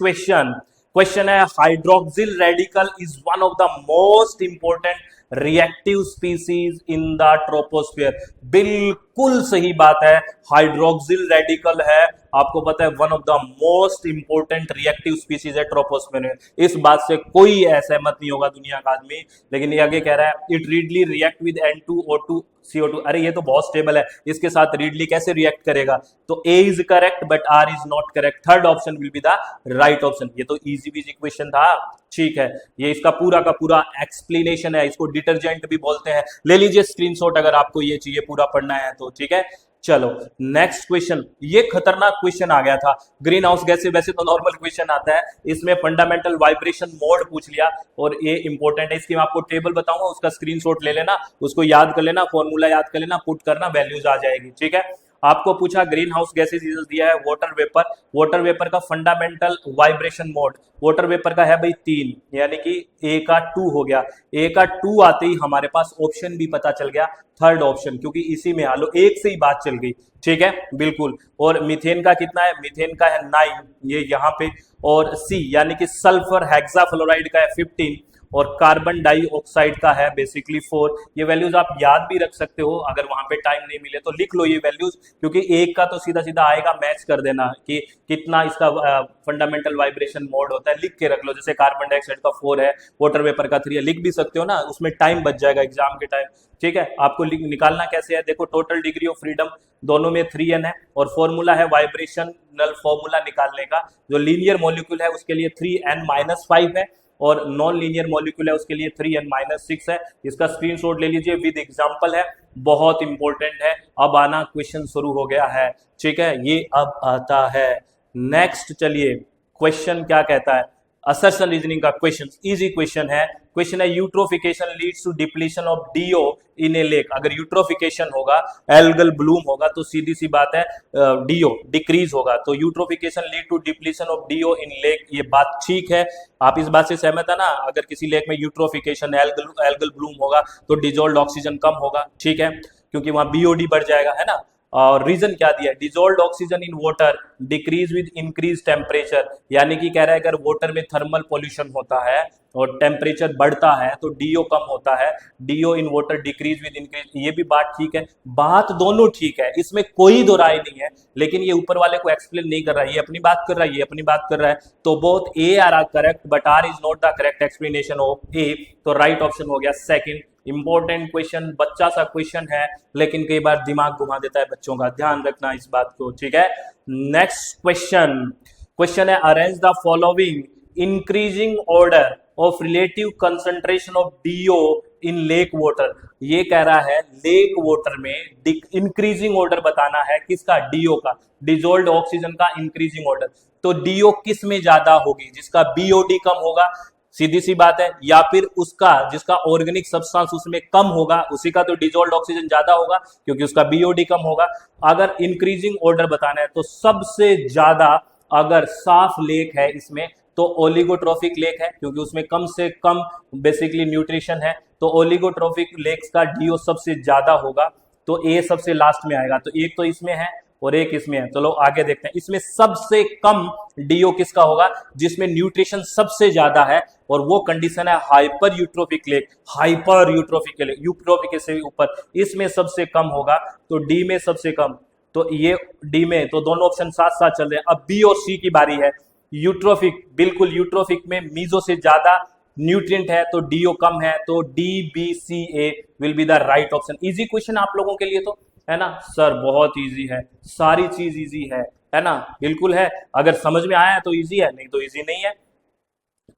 क्वेश्चन है, hydroxyl radical is one of the most important reactive species in the troposphere. बिल्कुल सही बात है, हाइड्रोक्सिल रेडिकल है, आपको पता है one of the most important reactive species है ट्रोपोस्फियर में। इस बात से कोई असहमत नहीं होगा दुनिया का आदमी। लेकिन ये आगे कह रहा है it readily react with N2O2 CO2। अरे ये तो बहुत स्टेबल है, इसके साथ रीडली कैसे रिएक्ट करेगा? तो A is correct but R is not correct. Third option will be the right option. ये तो इजी बीजी क्वेश्चन था। ठीक है, ये इसका पूरा का पूरा एक्सप्लेनेशन है, इसको डिटर्जेंट भी बोलते हैं। ले लीजिए स्क्रीनशॉट अगर आपको ये चाहिए पूरा पढ़ना है तो। ठीक है, चलो नेक्स्ट क्वेश्चन। ये खतरनाक क्वेश्चन आ गया था, ग्रीन हाउस गैस से वैसे तो नॉर्मल क्वेश्चन आता है, इसमें फंडामेंटल वाइब्रेशन मोड पूछ लिया और ये इंपॉर्टेंट है। इसकी मैं आपको टेबल बताऊंगा, उसका स्क्रीनशॉट ले लेना, उसको याद कर लेना, फॉर्मूला याद कर लेना, पुट करना, वैल्यूज आ जाएगी। ठीक है, आपको पूछा ग्रीन हाउस गैसेस दिया है वाटर वेपर। वाटर वेपर का fundamental vibration mode water vapour का है भाई 3, यानी कि A का 2 हो गया। A का 2 आते ही हमारे पास ऑप्शन भी पता चल गया, थर्ड ऑप्शन, क्योंकि इसी में हालो एक से ही बात चल गई। ठीक है, बिल्कुल। और मीथेन का कितना है? मीथेन का है 9, ये यहाँ पे। और C यानी कि सल्फर हेक्साफ्लोराइड का है 15 और कार्बन डाइऑक्साइड का है बेसिकली 4। ये वैल्यूज आप याद भी रख सकते हो, अगर वहां पे टाइम नहीं मिले तो लिख लो ये वैल्यूज, क्योंकि एक का तो सीधा सीधा आएगा, मैच कर देना कि कितना इसका फंडामेंटल वाइब्रेशन मोड होता है, लिख के रख लो। जैसे कार्बन डाइऑक्साइड का 4 है, वाटर वेपर का 3 है, लिख भी सकते हो ना, उसमें टाइम बच जाएगा एग्जाम के टाइम। ठीक है, आपको निकालना कैसे है? देखो टोटल डिग्री ऑफ फ्रीडम दोनों में 3n है और फॉर्मूला है वाइब्रेशनल फॉर्मूला निकालने का। जो लीनियर मॉलिक्यूल है उसके लिए 3n-5 है और नॉन लीनियर मॉलिक्यूल है उसके लिए 3n-6 है। इसका स्क्रीनशॉट ले लीजिए, विद एग्जांपल है, बहुत इंपॉर्टेंट है। अब आना क्वेश्चन शुरू हो गया है। ठीक है, ये अब आता है नेक्स्ट। चलिए क्वेश्चन क्या कहता है? असर्शन रीजनिंग का क्वेश्चन, इजी क्वेश्चन है। क्वेश्चन है eutrophication leads to depletion of DO in a lake. अगर यूट्रोफिकेशन होगा, एल्गल ब्लूम होगा, तो सीधी सी बात है DO डिक्रीज होगा। तो eutrophication lead to depletion of DO in lake, ये बात ठीक है। आप इस बात से सहमत है ना? अगर किसी लेक में यूट्रोफिकेशन एल्गल ब्लूम होगा तो डिजोल्व ऑक्सीजन कम होगा। ठीक है, क्योंकि वहां BOD बढ़ जाएगा, है ना। और रीजन क्या दिया है? Dissolve oxygen in water decrease with increase temperature, यानी कि कह रहा है अगर वाटर में थर्मल पॉल्यूशन होता है और टेम्परेचर बढ़ता है तो DO कम होता है। DO in water decrease with increase, ये भी बात ठीक है। बात दोनों ठीक है, इसमें कोई दो राय नहीं है। लेकिन ये ऊपर वाले को एक्सप्लेन नहीं कर रहा है, ये अपनी बात कर रहा है, ये अपनी बात कर रहा है। तो both A are correct but R is not the correct explanation of A। तो राइट ऑप्शन हो गया सेकंड। इंपॉर्टेंट क्वेश्चन, बच्चा सा क्वेश्चन है, लेकिन कई बार दिमाग घुमा देता है बच्चों का, ध्यान रखना इस बात को। ठीक है, नेक्स्ट क्वेश्चन है arrange the following increasing order of relative concentration of DO in lake water. ये कह रहा है लेक वाटर में इंक्रीजिंग ऑर्डर बताना है, किसका? DO का, डिजोल्व्ड ऑक्सीजन का इंक्रीजिंग ऑर्डर। तो DO किस में ज्यादा होगी? जिसका BOD कम होगा, सीधी सी बात है, या फिर उसका जिसका ऑर्गेनिक सब्सटेंस उसमें कम होगा उसी का तो डिजोल्व्ड ऑक्सीजन ज्यादा होगा क्योंकि उसका BOD कम होगा। अगर इंक्रीजिंग ऑर्डर बताना है तो सबसे ज्यादा अगर साफ लेक है इसमें तो ओलिगोट्रोफिक लेक है, क्योंकि उसमें कम से कम बेसिकली न्यूट्रिशन है। तो ओलिगोट्रोफिक लेक्स का DO सबसे ज्यादा होगा, तो A सबसे लास्ट में आएगा। तो एक तो इसमें है और एक इसमें है। चलो आगे देखते हैं, इसमें सबसे कम DO किसका होगा? जिसमें न्यूट्रिशन सबसे ज्यादा है, और वो कंडीशन है hyper eutrophic lake. Hyper eutrophic lake, eutrophic से ऊपर, इसमें सबसे कम होगा। तो D में सबसे कम, तो ये D में, तो दोनों ऑप्शन साथ साथ चल रहे हैं। अब B और C की बारी है। यूट्रोफिक, बिल्कुल यूट्रोफिक में मीजो से ज्यादा न्यूट्रिएंट है तो DO कम है, तो DBCA will be the right option. Easy question आप लोगों के लिए तो। है ना सर? बहुत इजी है, सारी चीज इजी है ना? बिल्कुल है, अगर समझ में आया तो इजी है, नहीं तो इजी नहीं है।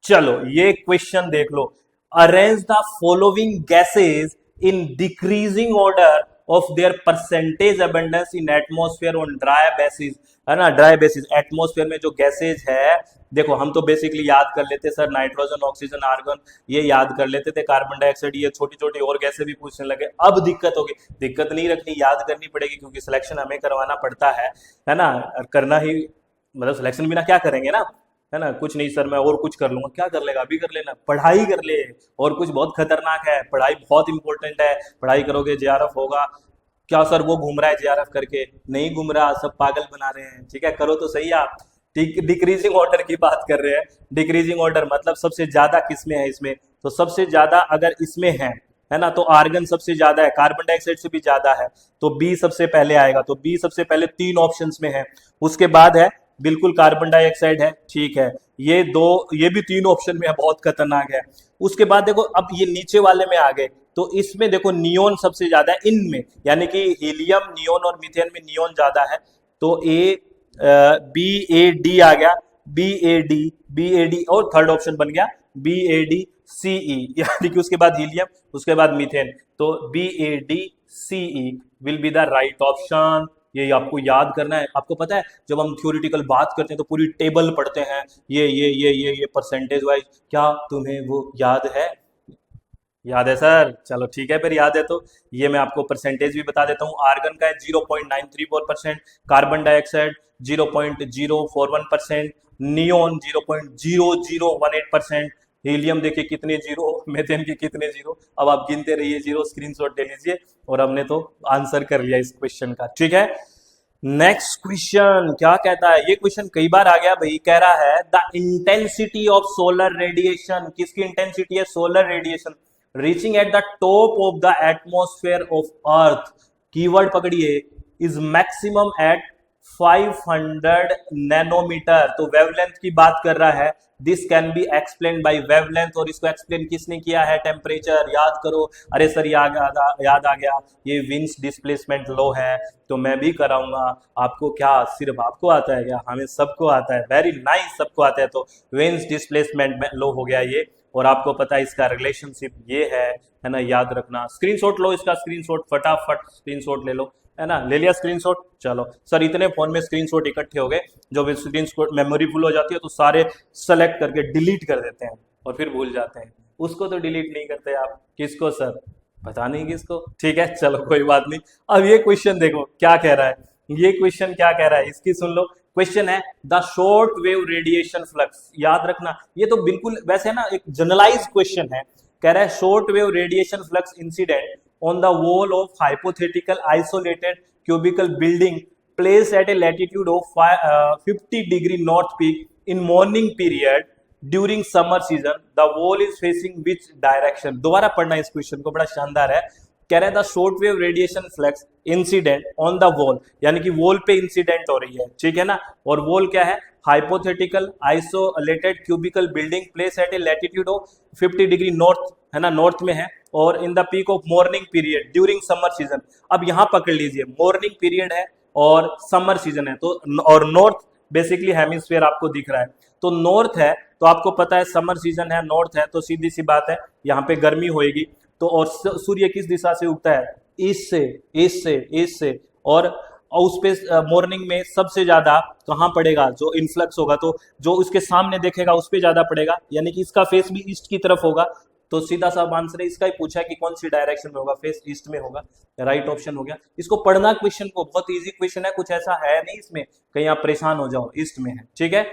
चलो ये क्वेश्चन देख लो, arrange the following gases in decreasing order of their percentage abundance in atmosphere on dry basis, है ना? ड्राई बेसिस, एटमॉस्फेयर में जो गैसेज है, देखो हम तो बेसिकली याद कर लेते सर, नाइट्रोजन, ऑक्सीजन, आर्गन, ये याद कर लेते थे, कार्बन डाइऑक्साइड, ये छोटी छोटी और गैसें भी पूछने लगे। अब दिक्कत होगी, दिक्कत नहीं रखनी, याद करनी पड़ेगी, क्योंकि सिलेक्शन हमें करवाना पड़ता है ना? और करना ही, मतलब सिलेक्शन बिना क्या करेंगे ना, है ना? कुछ नहीं सर मैं और कुछ कर लूंगा, क्या कर लेगा? अभी कर लेना, पढ़ाई कर ले, और कुछ बहुत खतरनाक है, पढ़ाई बहुत इंपॉर्टेंट है, पढ़ाई करोगे जेआरएफ होगा। क्या सर वो घूम रहा है जेआरएफ करके? नहीं घूम रहा, सब पागल बना रहे हैं, ठीक है? करो तो सही आप। डिक्रीजिंग ऑर्डर की बात कर रहे हैं, डिक्रीजिंग ऑर्डर मतलब सबसे ज्यादा किसमें है इसमें, तो सबसे ज्यादा अगर इसमें है ना, तो आर्गन सबसे ज्यादा है, कार्बन डाइऑक्साइड से भी ज्यादा है, तो बी सबसे पहले आएगा, तो बी सबसे पहले 3 ऑप्शंस में है। उसके बाद है बिल्कुल कार्बन डाइऑक्साइड है, ठीक है, ये दो, ये भी 3 ऑप्शन में है, बहुत खतरनाक है। उसके बाद देखो अब ये नीचे वाले में आ गए, तो इसमें देखो नियोन सबसे ज्यादा है इनमें, यानी कि हीलियम, नियोन और मीथेन में नियोन ज्यादा है, तो ए बी ए डी आ गया, बी ए डी, और थर्ड ऑप्शन बन गया बी ए डी सी ई, यानी कि उसके बाद हीलियम, उसके बाद मीथेन, तो B A D C E will be the right option. ये आपको याद करना है। आपको पता है जब हम थ्योरेटिकल बात करते हैं तो पूरी टेबल पढ़ते हैं, ये परसेंटेज वाइज, क्या तुम्हें वो याद है? याद है सर? चलो ठीक है, फिर याद है तो ये मैं आपको परसेंटेज भी बता देता हूँ। आर्गन का है 0.934%, कार्बन डाइऑक्साइड 0.041%, नियोन 0.0018%, हीलियम देखिए कितने जीरो, मेथेन के कितने जीरो, अब आप गिनते रहिए जीरो, स्क्रीनशॉट ले लीजिए, और हमने तो आंसर कर लिया इस क्वेश्चन का, ठीक है? नेक्स्ट क्वेश्चन क्या कहता है? ये क्वेश्चन कई बार आ गया भाई, कह रहा है the intensity of solar radiation, किसकी इंटेंसिटी है? Solar radiation reaching eight the top of the atmosphere of earth, keyword पकड़िए, इज मैक्सिमम एट 500 नैनोमीटर, तो वेवलेंथ की बात कर रहा है। This can be explain by wavelength, और इसको एक्सप्लेन किसने किया है? टेम्परेचर, याद करो। अरे सर याद आ गया, ये विंड्स डिस्प्लेसमेंट लो है, तो मैं भी कराऊंगा। आपको क्या सिर्फ आपको आता है क्या? हमें सबको आता है, वेरी नाइस, सबको आता है। तो विंड्स डिस्प्लेसमेंट लो हो गया ये, और आपको पता है इसका रिलेशनशिप ये है ना? याद रखना, स्क्रीनशॉट लो इसका, स्क्रीनशॉट फटाफट स्क्रीनशॉट ले लो, है ना? ले लिया स्क्रीनशॉट? चलो सर इतने फोन में स्क्रीनशॉट इकट्ठे हो गए, जब स्क्रीनशॉट मेमोरी फुल हो जाती है तो सारे सेलेक्ट करके डिलीट कर देते हैं और फिर भूल जाते हैं। उसको तो डिलीट नहीं करते आप, किसको सर? पता नहीं किसको, ठीक है, चलो कोई बात नहीं। अब ये क्वेश्चन देखो क्या कह रहा है, ये क्वेश्चन क्या कह रहा है इसकी सुन लो। क्वेश्चन है the short wave radiation flux, याद रखना ये तो बिल्कुल वैसे है ना, एक जनरलाइज क्वेश्चन है। कह रहा है short wave radiation flux incident on the wall of hypothetical isolated cubicle building placed at a latitude of 50 degree north peak in morning period during summer season, the wall is facing which direction? दोबारा पढ़ना इस question को, बड़ा शानदार है। कह रहा है the short wave radiation flux incident on the wall, यानी कि वॉल पे इंसिडेंट हो रही है, ठीक है ना? और वॉल क्या है? Hypothetical isolated cubical building place at a latitude of 50 degree north, है ना, नॉर्थ में है, और in the peak of morning period during summer season. अब यहां पकड़ लीजिए, मॉर्निंग पीरियड है और समर सीजन है, तो और नॉर्थ बेसिकली हेमिस्फीयर आपको दिख रहा है, तो नॉर्थ है, तो आपको पता है समर सीजन है, नॉर्थ है, तो सीधी सी बात है यहाँ पे गर्मी होएगी। तो और सूर्य किस दिशा से उगता है? ईस्ट से, ईस्ट से, ईस्ट से, और उस पे मॉर्निंग में सबसे ज्यादा कहाँ पड़ेगा? जो इन्फ्लक्स होगा, तो जो उसके सामने देखेगा उस पे ज्यादा पड़ेगा, यानी कि इसका फेस भी ईस्ट की तरफ होगा। तो सीधा सा आंसर है, इसका ही पूछा है कि कौन सी डायरेक्शन में होगा, फेस ईस्ट में होगा, राइट ऑप्शन हो गया। इसको पढ़ना क्वेश्चन को, बहुत इजी क्वेश्चन है, कुछ ऐसा है नहीं इसमें कहीं आप परेशान हो जाओ, ईस्ट में है, ठीक है।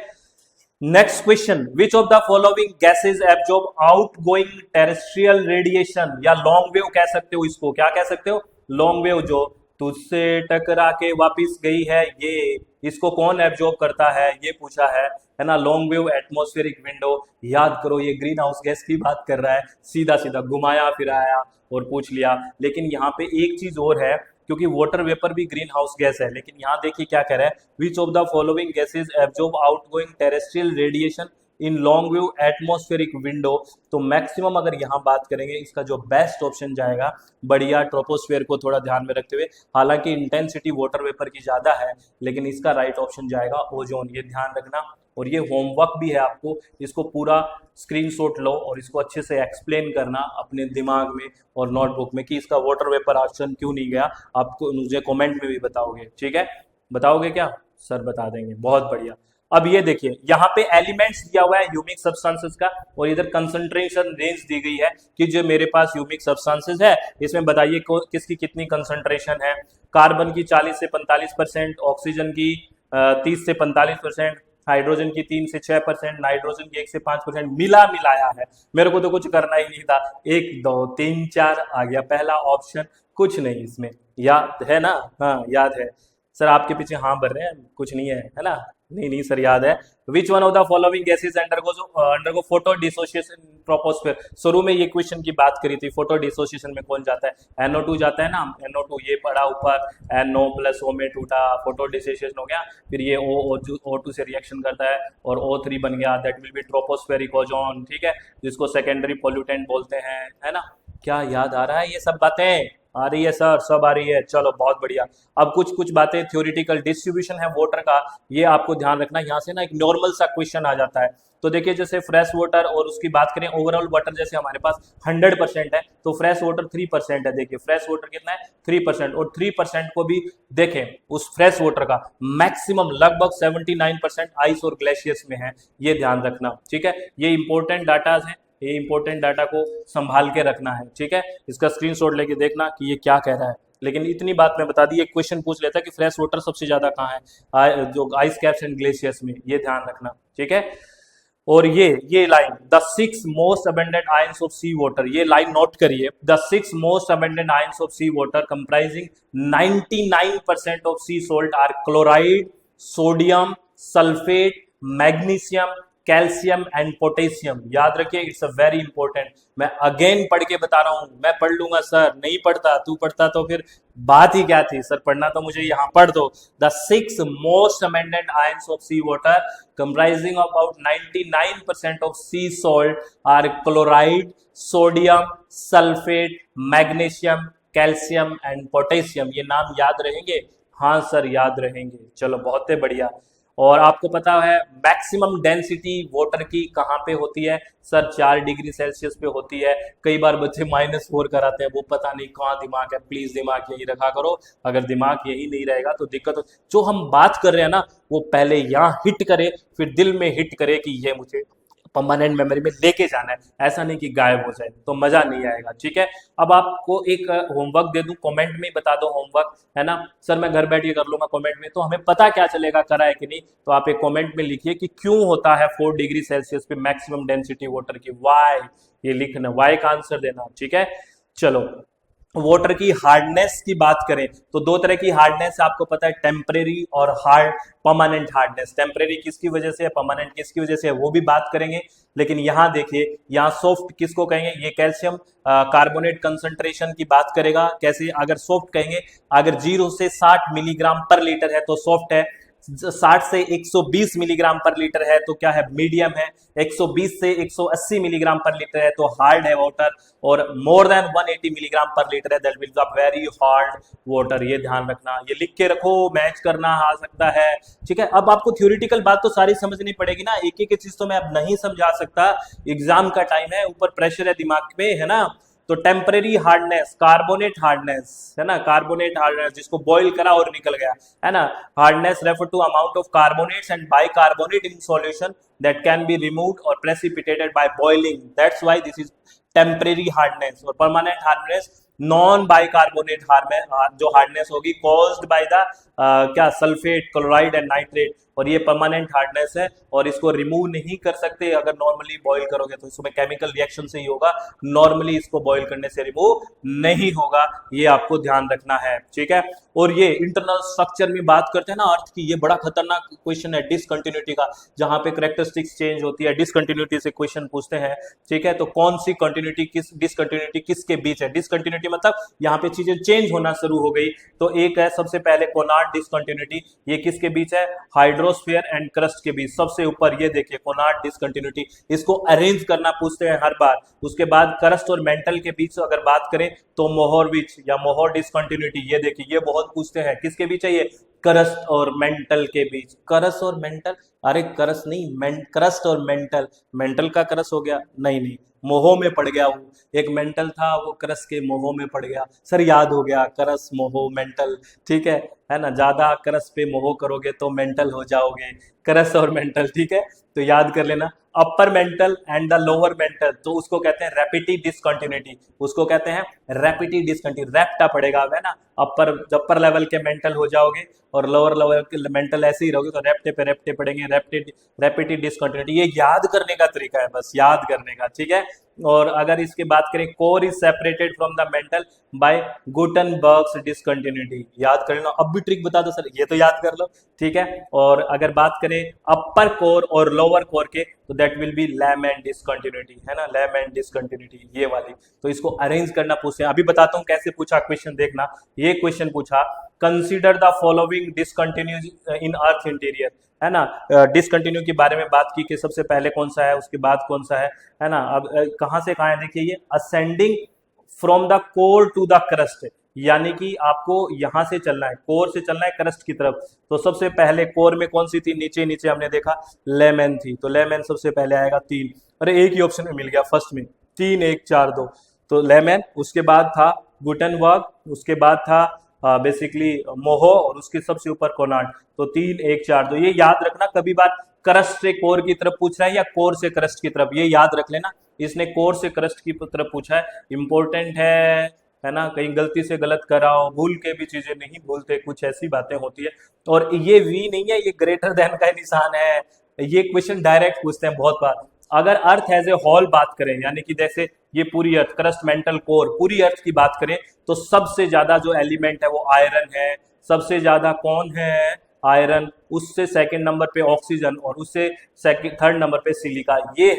Next question, which of the following gases absorb outgoing terrestrial radiation, या लॉन्ग वेव कह सकते हो इसको, क्या कह सकते हो? लॉन्ग वेव, जो तुझसे टकरा के वापिस गई है, ये इसको कौन एब्जॉर्ब करता है, ये पूछा है ना? लॉन्ग वेव एटमॉस्फेरिक विंडो, याद करो ये ग्रीन हाउस गैस की बात कर रहा है, सीधा सीधा घुमाया फिराया और पूछ लिया। लेकिन यहाँ पे एक चीज और है, क्योंकि वाटर वेपर भी ग्रीन हाउस गैस है, लेकिन यहाँ देखिए क्या कह रहा है, विच of the following gases absorb outgoing terrestrial radiation in long view atmospheric window, तो मैक्सिमम अगर यहाँ बात करेंगे इसका जो बेस्ट ऑप्शन जाएगा बढ़िया ट्रोपोस्फेयर को थोड़ा ध्यान में रखते हुए, हालांकि इंटेंसिटी वाटर वेपर की ज़्यादा है, लेकिन इसका राइट ऑप्शन जाएगा ओजोन, ये ध्यान रखना। और ये होमवर्क भी है आपको, इसको पूरा स्क्रीनशॉट लो और इसको अच्छे से एक्सप्लेन करना अपने दिमाग में और नोटबुक में कि इसका वाटर वेपर ऑप्शन क्यों नहीं गया, आपको मुझे कमेंट में भी बताओगे, ठीक है? बताओगे क्या? सर बता देंगे, बहुत बढ़िया। अब ये देखिए यहाँ पे एलिमेंट्स दिया हुआ है ह्यूमिक सब्सटेंसेस का, और इधर कंसंट्रेशन रेंज दी गई है कि जो मेरे पास ह्यूमिक सब्सटेंसेस है इसमें बताइए किसकी कितनी कंसंट्रेशन है। कार्बन की 40 से 45%, ऑक्सीजन की 30 से 45%, हाइड्रोजन की 3 से 6%, नाइट्रोजन की 1 से 5%, मिला मिलाया है। मेरे को तो कुछ करना ही नहीं था, 1 2 3 4 आ गया पहला ऑप्शन, कुछ नहीं इसमें, याद है ना? हाँ याद है। सर आपके पीछे हाँ भर रहे हैं, कुछ नहीं है ना? नहीं नहीं सर याद है। Which one of the following gases undergo photo dissociation troposphere. शुरू में ये क्वेश्चन की बात करी थी, फोटो डिसोसिएशन में कौन जाता है? NO2 जाता है ना, NO2 ये पड़ा ऊपर, NO प्लस O में टूटा, फोटो डिसोसिएशन हो गया, फिर ये O2 से रिएक्शन करता है और O3 बन गया, that will B tropospheric ozone, ठीक है, जिसको सेकेंडरी पोल्यूटेंट बोलते हैं, है ना? क्या याद आ रहा है? ये सब बातें आ रही है सर, सब आ रही है, चलो बहुत बढ़िया। अब कुछ कुछ बातें थ्योरेटिकल डिस्ट्रीब्यूशन है वाटर का, ये आपको ध्यान रखना। यहाँ से ना एक नॉर्मल सा क्वेश्चन आ जाता है, तो देखिए जैसे फ्रेश वाटर और उसकी बात करें ओवरऑल वाटर, जैसे हमारे पास 100% है तो फ्रेश वाटर 3% है। देखिए फ्रेश वाटर कितना है? 3%, और 3% को भी देखें उस फ्रेश वाटर का मैक्सिमम लगभग 79% आइस और ग्लेशियर्स में है, ये ध्यान रखना, ठीक है? ये इंपॉर्टेंट डाटा है, ये इंपॉर्टेंट डाटा को संभाल के रखना है, ठीक है? इसका स्क्रीनशॉट लेके देखना कि ये क्या कह रहा है। लेकिन इतनी बात मैं बता दी, एक क्वेश्चन पूछ लेता है कि फ्रेश वाटर सबसे ज्यादा कहाँ है, जो आइस कैप्स एंड ग्लेशियर्स में, ये ध्यान रखना, ठीक है? और ये line, the 6 most abundant ions of sea water, ये लाइन नोट करिए, the 6 most abundant ions of sea water comprising 99% of sea salt are chloride, sodium, sulphate, magnesium, calcium and potassium. याद रखिए, इट्स अ वेरी इंपॉर्टेंट। मैं again पढ़ के बता रहा हूं, मैं पढ़ लूंगा सर, नहीं पढ़ता तू पढ़ता तो फिर बात ही क्या थी सर, पढ़ना तो मुझे यहां पढ़ दो। The 6 most abundant ions of sea water comprising about 99% of sea salt are chloride, sodium, sulphate, magnesium, calcium and potassium. ये नाम याद रहेंगे? हाँ सर याद रहेंगे, चलो बहुत ही बढ़िया। और आपको पता है मैक्सिमम डेंसिटी वाटर की कहाँ पे होती है? सर 4 डिग्री सेल्सियस पे होती है। कई बार बच्चे -4 कराते हैं, वो पता नहीं कहाँ दिमाग है, प्लीज दिमाग यही रखा करो। अगर दिमाग यही नहीं रहेगा तो दिक्कत हो। जो हम बात कर रहे हैं ना, वो पहले यहाँ हिट करे, फिर दिल में हिट करे कि ये मुझे परमानेंट मेमोरी में लेके जाना है, ऐसा नहीं कि गायब हो जाए, तो मजा नहीं आएगा, ठीक है? अब आपको एक होमवर्क दे दूं, कमेंट में बता दो होमवर्क, है ना? सर मैं घर बैठ के कर लूंगा कमेंट में, तो हमें पता क्या चलेगा करा है कि नहीं? तो आप एक कमेंट में लिखिए कि क्यों होता है 4 डिग्री सेल्सियस पे मैक्सिमम डेंसिटी वाटर की, वाई, ये लिखना, वाई का आंसर देना, ठीक है? चलो, वाटर की हार्डनेस की बात करें तो 2 तरह की हार्डनेस आपको पता है, टेम्परेरी और हार्ड परमानेंट हार्डनेस। टेम्परेरी किसकी वजह से है, परमानेंट किसकी वजह से है, वो भी बात करेंगे। लेकिन यहाँ देखिए, यहाँ सॉफ्ट किसको कहेंगे? ये कैल्शियम कार्बोनेट कंसंट्रेशन की बात करेगा। कैसे? अगर सॉफ्ट कहेंगे, अगर 0 से 60 मिलीग्राम पर लीटर है तो सॉफ्ट है, 60 से 120 मिलीग्राम पर लीटर है तो क्या है? मीडियम है, 120 से 180 मिलीग्राम पर लीटर है तो हार्ड है वाटर, और मोर देन 180 मिलीग्राम पर लीटर है that will be very hard water. ये ध्यान रखना, ये लिख के रखो, मैच करना आ सकता है, ठीक है? अब आपको थ्योरेटिकल बात तो सारी समझनी पड़ेगी ना, एक एक चीज तो मैं अब नहीं समझा सकता, एग्जाम का टाइम है, ऊपर प्रेशर है दिमाग पे, है ना? तो टेम्परेरी हार्डनेस, कार्बोनेट हार्डनेस, है ना? कार्बोनेट हार्डनेस जिसको बॉईल करा और निकल गया, है ना? Hardness refer to amount of carbonates and bicarbonate in solution that can be removed और precipitated by boiling, that's why this is temporary hardness. और परमानेंट हार्डनेस, नॉन बाइकार्बोनेट जो हार्डनेस होगी कॉज्ड बाय द क्या? Sulphate, chloride and nitrate, और ये permanent hardness है और इसको रिमूव नहीं कर सकते अगर नॉर्मली बॉईल करोगे, तो इसमें केमिकल रिएक्शन से ही होगा, नॉर्मली इसको बॉईल करने से रिमूव नहीं होगा, ये आपको ध्यान रखना है, ठीक है? और ये इंटरनल स्ट्रक्चर में बात करते हैं ना अर्थ की, ये बड़ा खतरनाक क्वेश्चन है डिसकंटिन्यूटी का, जहां पे कैरेक्टरिस्टिक्स चेंज होती है, डिसकंटिन्यूटी से क्वेश्चन पूछते हैं, ठीक है? तो कौन सी कंटिन्यूटी डिसकंटिन्यूटी किसके बीच है? डिसकंटिन्यूटी मतलब यहाँ पे चीजें चेंज होना शुरू हो गई, तो एक है सबसे पहले कोनार्ड डिसकंटिन्यूटी, ये किसके बीच है? हाइड्रो हाइड्रोस्फीयर एंड क्रस्ट के बीच सबसे ऊपर ये देखिए कोनार्ड डिसकंटिन्यूटी, इसको अरेंज करना पूछते हैं हर बार। उसके बाद क्रस्ट और मेंटल के बीच अगर बात करें तो मोहरविच या मोहर डिसकंटिन्यूटी, ये देखिए ये बहुत पूछते हैं, किसके बीच है ये, क्रस्ट और मेंटल के बीच। क्रस्ट और मेंटल, अरे क्रस्ट नहीं, क्रस्ट और मेंटल, मेंटल का क्रस्ट हो गया, नहीं नहीं, मोह में पड़ गया वो, एक मेंटल था वो क्रस्ट के मोह में पड़ गया। सर याद हो गया, क्रस्ट मोह मेंटल, ठीक है ना, ज्यादा क्रस्ट पे मोह करोगे तो मेंटल हो जाओगे, क्रस्ट और मेंटल, ठीक है, तो याद कर लेना। Upper mantle and the lower mental, तो उसको कहते हैं रैपिड डिसकंटिन्यूटी, उसको कहते हैं रैपिड डिसकंटिन्यूटी, रैप्टा पड़ेगा है ना, अपर लेवल के मेंटल हो जाओगे और लोअर लेवल के मेंटल ऐसे ही रहोगे तो रेप्टे पे रेप्टे पड़ेंगे, रैपिड डिसकंटिन्यूटी, ये याद करने का तरीका है, बस याद करने का, ठीक है। और अगर इसकी बात करें, core is separated from the mantle by Gutenberg's discontinuity, याद कर लो, अब भी ट्रिक बता दो सर, ये तो याद कर लो, ठीक है। और अगर बात करें अपर कोर और लोअर कोर के, तो दैट विल बी लैमेन डिसकंटिन्यूटी, है ना, लैमेन डिसकंटिन्यूटी ये वाली, तो इसको अरेंज करना पूछते हैं। अभी बताता हूँ कैसे पूछा क्वेश्चन, देखना, ये क्वेश्चन पूछा, consider the following discontinuities in earth interior, है ना, डिसकंटिन्यू के बारे में बात की कि सबसे पहले कौन सा है, उसके बाद कौन सा है ना। अब कहां से कहां है, देखिए ये ascending from the core to the crust, यानी कि आपको यहां से चलना है, कोर से चलना है क्रस्ट की तरफ। तो सबसे पहले कोर में कौन सी थी, नीचे नीचे हमने देखा लेमन थी, तो लेमन सबसे पहले आएगा 3, अरे एक ही ऑप्शन में मिल गया फर्स्ट में, 3 1 4 2, तो लेमन, उसके बाद था गुटनबर्ग, उसके बाद था बेसिकली मोहो, और उसके सबसे ऊपर कोनार्ड, तो 3 1 4 2, ये याद रखना। कभी बार क्रस्ट से कोर की तरफ पूछ रहा है या कोर से क्रस्ट की तरफ, ये याद रख लेना, इसने कोर से क्रस्ट की तरफ पूछा है, इंपॉर्टेंट है ना, कहीं गलती से गलत कराओ, भूल के भी चीजें नहीं भूलते, कुछ ऐसी बातें होती है। और ये वी नहीं है, ये ग्रेटर देन का निशान है, ये क्वेश्चन डायरेक्ट पूछते हैं बहुत बार। अगर अर्थ एज ए होल बात करें, यानी कि जैसे ये पूरी अर्थ, क्रस्ट मेंटल कोर, पूरी अर्थ की बात करें, तो सबसे ज्यादा जो एलिमेंट है वो आयरन है, सबसे ज्यादा कौन है, आयरन, उससे सेकंड नंबर पे ऑक्सीजन, और उससे थर्ड नंबर पे सिलिका, ये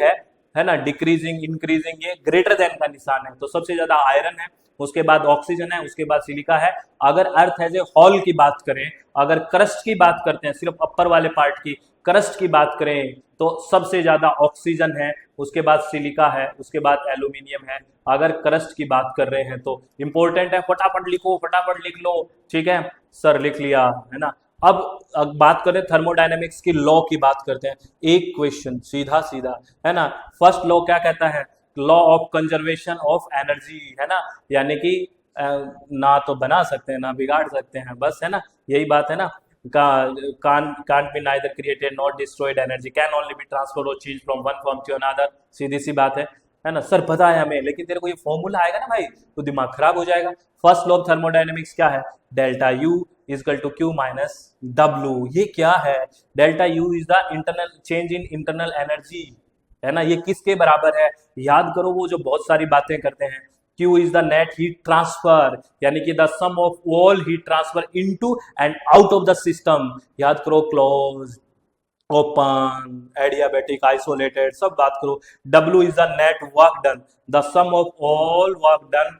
है ना, डिक्रीजिंग इंक्रीजिंग, ये ग्रेटर देन का निशान है, तो सबसे ज्यादा आयरन है, उसके बाद ऑक्सीजन है, उसके बाद सिलिका है। अगर अर्थ एज ए होल की बात करें, अगर क्रस्ट की बात करते हैं, सिर्फ अपर वाले पार्ट की, क्रस्ट की बात करें, तो सबसे ज्यादा ऑक्सीजन है, उसके बाद सिलिका है, उसके बाद एल्यूमिनियम है। अगर क्रस्ट की बात कर रहे हैं तो इंपॉर्टेंट है, फटाफट लिखो, फटाफट लिख लो, ठीक है सर, लिख लिया, है ना। अब बात करें थर्मोडायनेमिक्स की लॉ की बात करते हैं, एक क्वेश्चन सीधा सीधा, है ना। फर्स्ट लॉ क्या कहता है, law of conservation of energy, है ना, यानी कि ना तो बना सकते हैं ना बिगाड़ सकते हैं, बस, है ना, यही बात है ना। can't be neither created nor destroyed energy, can only be transferred or changed from one form to another, सीधी सी बात है ना सर, पता है हमें, लेकिन तेरे को ये फॉर्मूला आएगा ना भाई तो दिमाग खराब हो जाएगा। फर्स्ट लॉ ऑफ थर्मोडायनेमिक्स क्या है, delta U equal to Q minus W, ये क्या है, delta U is the internal change in internal energy, है ना, ये किसके बराबर है, याद करो, वो जो बहुत सारी बातें करते हैं, Q is the net heat transfer, यानी कि the sum of all heat transfer into and out of the system, याद करो, closed, open, adiabatic, isolated, सब बात करो। W is the net work done, the sum of all work done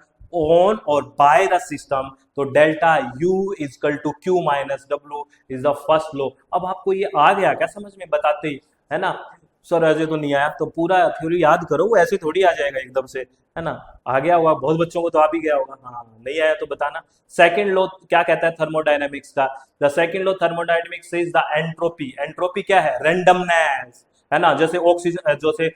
on or by the system, तो delta U is equal to Q minus W is the first law। अब आपको ये आ गया क्या समझ में बताते ही, है ना सर, ऐसे तो नहीं आया, तो पूरा थ्योरी याद करो, वो ऐसे थोड़ी आ जाएगा एकदम से, है ना। आ गया होगा बहुत बच्चों को, तो आ भी गया होगा, हाँ नहीं आया तो बताना। सेकंड लॉ क्या कहता है थर्मोडायनेमिक्स का, the second law thermodynamics is the entropy, entropy क्या है, रैंडमनेस, है ना, जैसे ऑक्सीजन, जैसे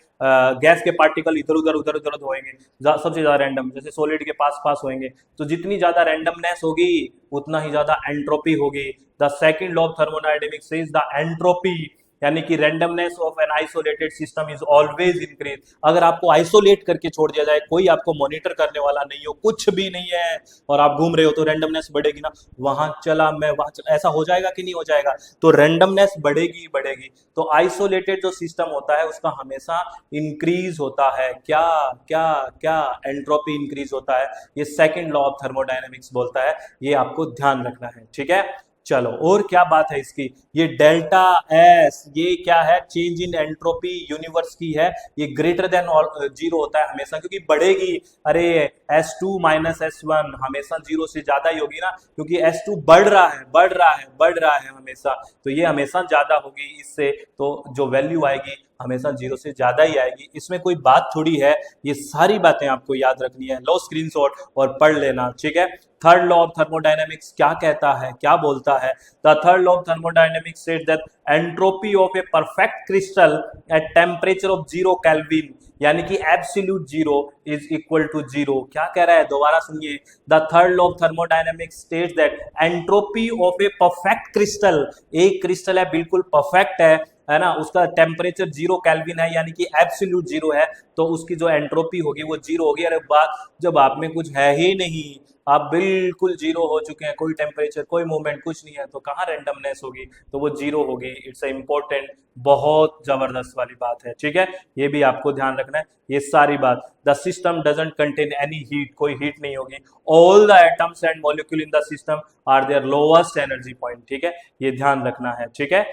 गैस के पार्टिकल इधर उधर होंगे, सबसे ज्यादा रैंडम, जैसे सॉलिड के पास पास होंगे, तो जितनी ज्यादा रैंडमनेस होगी उतना ही ज्यादा एंट्रोपी होगी। The second law of thermodynamics is the entropy, यानी कि randomness of an isolated system is always increase. अगर आपको आइसोलेट करके छोड़ दिया जाए, कोई आपको मॉनिटर करने वाला नहीं हो, कुछ भी नहीं है, और आप घूम रहे हो, तो रैंडमनेस बढ़ेगी ना, वहां चला मैं वहां चला, ऐसा हो जाएगा कि नहीं हो जाएगा, तो रैंडमनेस बढ़ेगी बढ़ेगी। तो आइसोलेटेड जो सिस्टम होता है उसका हमेशा इंक्रीज होता है, क्या क्या क्या, एंट्रोपी इंक्रीज होता है, ये सेकेंड लॉ ऑफ थर्मोडायनेमिक्स बोलता है, ये आपको ध्यान रखना है, ठीक है। चलो, और क्या बात है इसकी, ये डेल्टा एस, ये क्या है, चेंज इन एंट्रोपी यूनिवर्स की है, ये ग्रेटर देन जीरो होता है हमेशा, क्योंकि बढ़ेगी। अरे S2 माइनस S1 हमेशा जीरो से ज्यादा ही होगी ना, क्योंकि S2 बढ़ रहा है, बढ़ रहा है, बढ़ रहा है हमेशा, तो ये हमेशा ज्यादा होगी इससे, तो जो वैल्यू आएगी हमेशा जीरो से ज्यादा ही आएगी। इसमें कोई बात थोड़ी है, ये सारी बातें आपको याद रखनी है। लो स्क्रीनशॉट और पढ़ लेना, ठीक है। थर्ड लॉ ऑफ थर्मोडायनेमिक्स क्या कहता है, क्या बोलता है? The third law of thermodynamics said that entropy of a perfect crystal at temperature of 0 kelvin, यानी कि absolute zero is equal to zero. क्या कह रहा है, दोबारा सुनिए। The third law of thermodynamics states that entropy of a perfect crystal, एक crystal है बिल्कुल परफेक्ट है ना, उसका टेम्परेचर 0 केल्विन है, यानी कि एब्सोल्यूट जीरो है, तो उसकी जो एंट्रोपी होगी वो जीरो होगी। अरे बात, जब आप में कुछ है ही नहीं, आप बिल्कुल जीरो हो चुके हैं, कोई टेम्परेचर, कोई मूवमेंट, कुछ नहीं है, तो कहाँ रेंडमनेस होगी, तो वो जीरो होगी। इट्स इंपॉर्टेंट, बहुत जबरदस्त वाली बात है, ठीक है, ये भी आपको ध्यान रखना है, ये सारी बात। The system doesn't contain any heat, कोई हीट नहीं होगी। All the atoms and molecule in the system are their lowest energy point, ठीक है, ये ध्यान रखना है, ठीक है।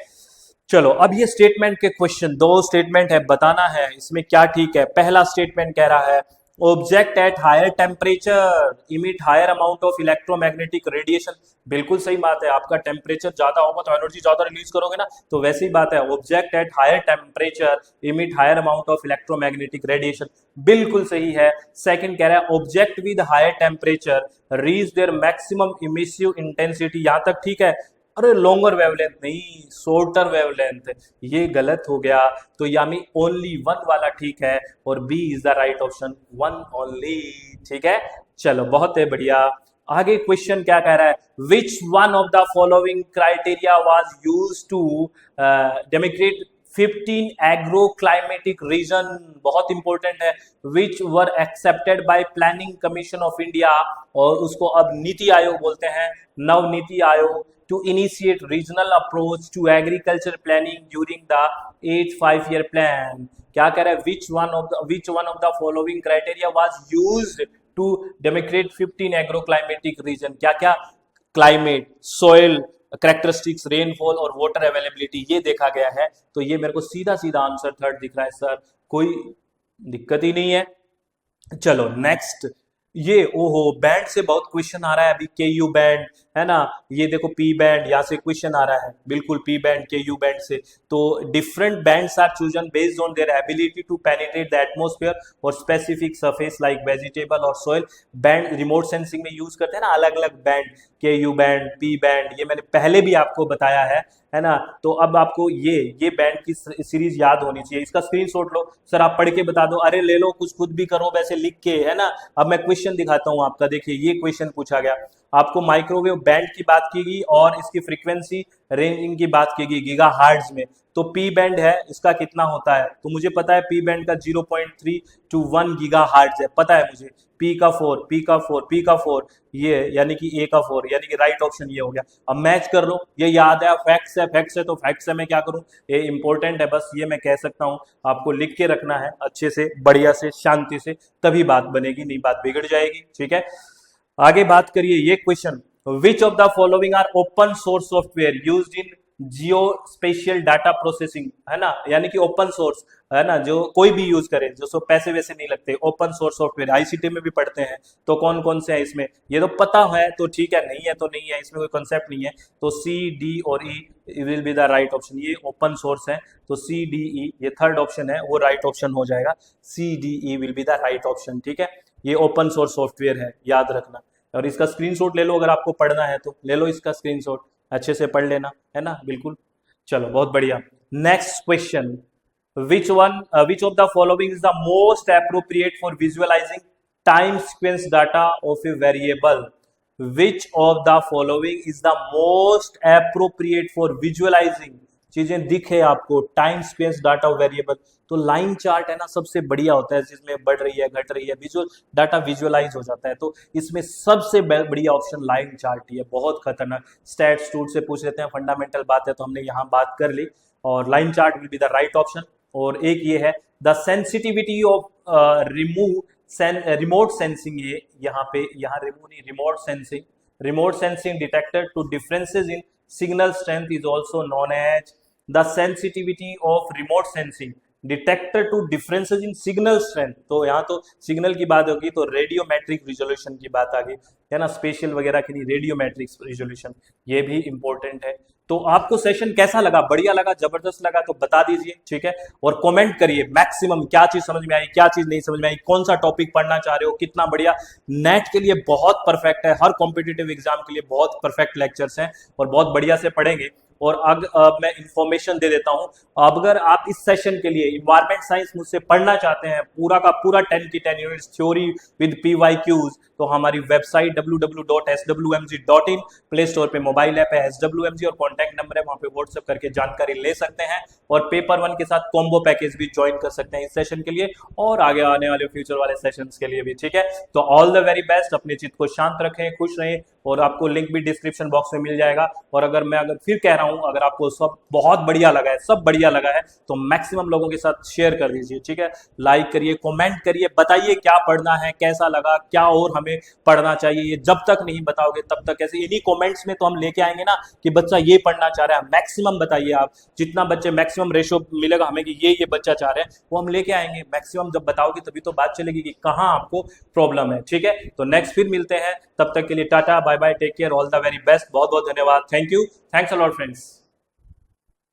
चलो, अब ये स्टेटमेंट के क्वेश्चन, दो स्टेटमेंट है, बताना है इसमें क्या ठीक है। पहला स्टेटमेंट कह रहा है object at higher temperature emit higher amount of electromagnetic radiation. बिल्कुल सही बात है, आपका टेम्परेचर ज्यादा होगा तो एनर्जी ज्यादा रिलीज करोगे ना, तो वैसी ही बात है, object at higher temperature emit higher amount of electromagnetic radiation, बिल्कुल सही है। सेकंड कह रहा है object with higher temperature reach their maximum emissive intensity, यहां तक ठीक है। अरे लॉन्गर वेवलेंथ नहीं, शॉर्टर वेवलेंथ, ये गलत हो गया, तो यानी ओनली वन वाला ठीक है, और B is the right option, one only, ठीक है। चलो, बहुत है बढ़िया। आगे क्वेश्चन क्या कह रहा है, which one of the following criteria was used to demarcate 15 agro climatic region, बहुत इंपॉर्टेंट है, which were accepted by planning commission of India, और उसको अब नीति आयोग बोलते हैं, नव NITI Aayog, to initiate regional approach to agriculture planning during the 8th 5-year plan। क्या कह रहा है, which one of the following criteria was used to demarcate 15 agroclimatic region? क्या क्या, क्लाइमेट, सोइल कैरेक्टरिस्टिक्स, रेनफॉल और वाटर अवेलेबिलिटी, ये देखा गया है। तो ये मेरे को सीधा सीधा आंसर थर्ड दिख रहा है सर, कोई दिक्कत ही नहीं है। चलो नेक्स्ट, ये ओहो बैंड से बहुत क्वेश्चन आ रहा है अभी, के यू बैंड है ना, ये देखो पी बैंड, यहाँ से क्वेश्चन आ रहा है, बिल्कुल पी बैंड के यू बैंड से। तो different bands are chosen based on their ability to penetrate the atmosphere और स्पेसिफिक सरफेस लाइक वेजिटेबल और सॉइल। बैंड रिमोट सेंसिंग में यूज करते हैं ना, अलग अलग बैंड, के यू बैंड, पी बैंड, ये मैंने पहले भी आपको बताया है ना। तो अब आपको ये बैंड की सीरीज याद होनी चाहिए। इसका स्क्रीनशॉट लो सर, आप पढ़ के बता दो, अरे ले लो, कुछ खुद भी करो वैसे लिख के, है ना। अब मैं क्वेश्चन दिखाता हूं आपका, देखिए ये क्वेश्चन पूछा गया आपको, माइक्रोवेव बैंड की बात की गई और इसकी फ्रीक्वेंसी रेंजिंग की बात की गई गीगा हार्ट्ज में। तो पी बैंड है, इसका कितना होता है, तो मुझे पता है पी बैंड का 0.3 to 1 गीगा हार्ट्ज है, पता है मुझे। पी का 4, पी का 4, पी का 4, ये यानी कि ए का 4, यानी कि राइट ऑप्शन ये हो गया। अब मैच कर लो, ये याद है, फैक्ट्स है, फैक्ट्स है, तो फैक्ट्स है, मैं क्या करूं, ये इंपॉर्टेंट है, बस ये मैं कह सकता हूं, आपको लिख के रखना है अच्छे से, बढ़िया से, शांति से, तभी बात बनेगी, नहीं बात बिगड़ जाएगी, ठीक है। आगे बात करिए, ये question, which of the following are open source software used in geo spatial data processing, है ना, यानी कि ओपन सोर्स, है ना, जो कोई भी यूज करे, जो सो पैसे वैसे नहीं लगते, ओपन सोर्स सॉफ्टवेयर, आईसीटी में भी पढ़ते हैं, तो कौन कौन से हैं इसमें, ये तो पता है तो ठीक है, नहीं है तो नहीं है, इसमें कोई कॉन्सेप्ट नहीं है, तो सी, डी और E will be the right option. ये ओपन सोर्स है, तो सी, डी, ई, ये थर्ड ऑप्शन है, वो राइट ऑप्शन हो जाएगा, C, D, E will be the right option, ठीक है। ये ओपन सोर्स सॉफ्टवेयर है, याद रखना, और इसका स्क्रीनशॉट ले लो, अगर आपको पढ़ना है तो ले लो इसका स्क्रीनशॉट, अच्छे से पढ़ लेना, है ना, बिल्कुल। चलो बहुत बढ़िया। Next question, which of the following is the most appropriate for visualizing time sequence data of a variable? Which of the following is the most appropriate for visualizing, चीजें दिखे आपको, टाइम स्पेस डाटा वेरिएबल, तो line chart है ना, सबसे बढ़िया होता है, जिसमें बढ़ रही है, घट रही है, विजुअल डाटा विजुअलाइज हो जाता है, तो इसमें सबसे बढ़िया ऑप्शन लाइन चार्ट ही है, बहुत खतरनाक। स्टैट स्टूड से पूछ लेते हैं, फंडामेंटल बात है तो हमने यहाँ बात कर ली, और line chart will be the right option. और एक ये है the sensitivity of remote sensing, ये यहाँ पे, यहाँ remote sensing detector to differences in signal strength is also known as the sensitivity of remote sensing detector to differences in signal strength. तो यहाँ तो सिग्नल की बात होगी तो रेडियोमेट्रिक रिजोल्यूशन की बात आ गई है ना, स्पेशल वगैरह के लिए रेडियोमेट्रिक रिजोल्यूशन, ये भी इंपॉर्टेंट है। तो आपको सेशन कैसा लगा, बढ़िया लगा, जबरदस्त लगा तो बता दीजिए, ठीक है। और कमेंट करिए मैक्सिमम क्या चीज समझ में आई, क्या चीज नहीं समझ में आई, कौन सा टॉपिक पढ़ना चाह रहे हो, कितना बढ़िया। नेट के लिए बहुत परफेक्ट है, हर कॉम्पिटिटिव एग्जाम के लिए बहुत परफेक्ट लेक्चर्स हैं और बहुत बढ़िया से पढ़ेंगे। और मैं इंफॉर्मेशन दे देता हूं, अगर आप इस सेशन के लिए इन्वायरमेंट साइंस मुझसे पढ़ना चाहते हैं पूरा का पूरा 10 की 10 यूनिट्स थ्योरी विद PYQs, तो हमारी वेबसाइट www.swmg.in, प्ले स्टोर पे मोबाइल ऐप है SWMG और कॉन्टैक्ट नंबर है, वहां पे व्हाट्सएप करके जानकारी ले सकते हैं और पेपर 1 के साथ कॉम्बो पैकेज भी ज्वाइन कर सकते हैं इस सेशन के लिए और आगे आने वाले फ्यूचर वाले सेशंस के लिए भी, ठीक है। तो ऑल द वेरी बेस्ट, अपने चित्त को शांत रखें, खुश रहें और आपको लिंक भी डिस्क्रिप्शन बॉक्स में मिल जाएगा। और अगर फिर कह रहा हूं, अगर आपको सब बहुत बढ़िया लगा है, सब बढ़िया लगा है तो मैक्सिमम लोगों के साथ शेयर कर दीजिए, ठीक है। लाइक करिए, कमेंट करिए, बताइए क्या पढ़ना है, कैसा लगा, क्या और हमें पढ़ना चाहिए। ये जब तक नहीं बताओगे तब तक कैसे, इन्हीं कमेंट्स में तो हम लेके आएंगे ना कि बच्चा ये पढ़ना चाह रहा है। मैक्सिमम बताइए आप, जितना बच्चे मैक्सिमम रेशो मिलेगा हमें कि ये बच्चा चाह रहे हैं वो हम लेके आएंगे। मैक्सिमम जब बताओगे तभी तो बात चलेगी कि कहाँ आपको प्रॉब्लम है, ठीक है। तो नेक्स्ट फिर मिलते हैं, तब तक के लिए tata bye bye, take care, all the very best, बहुत बहुत धन्यवाद, thank you, thanks a lot friends.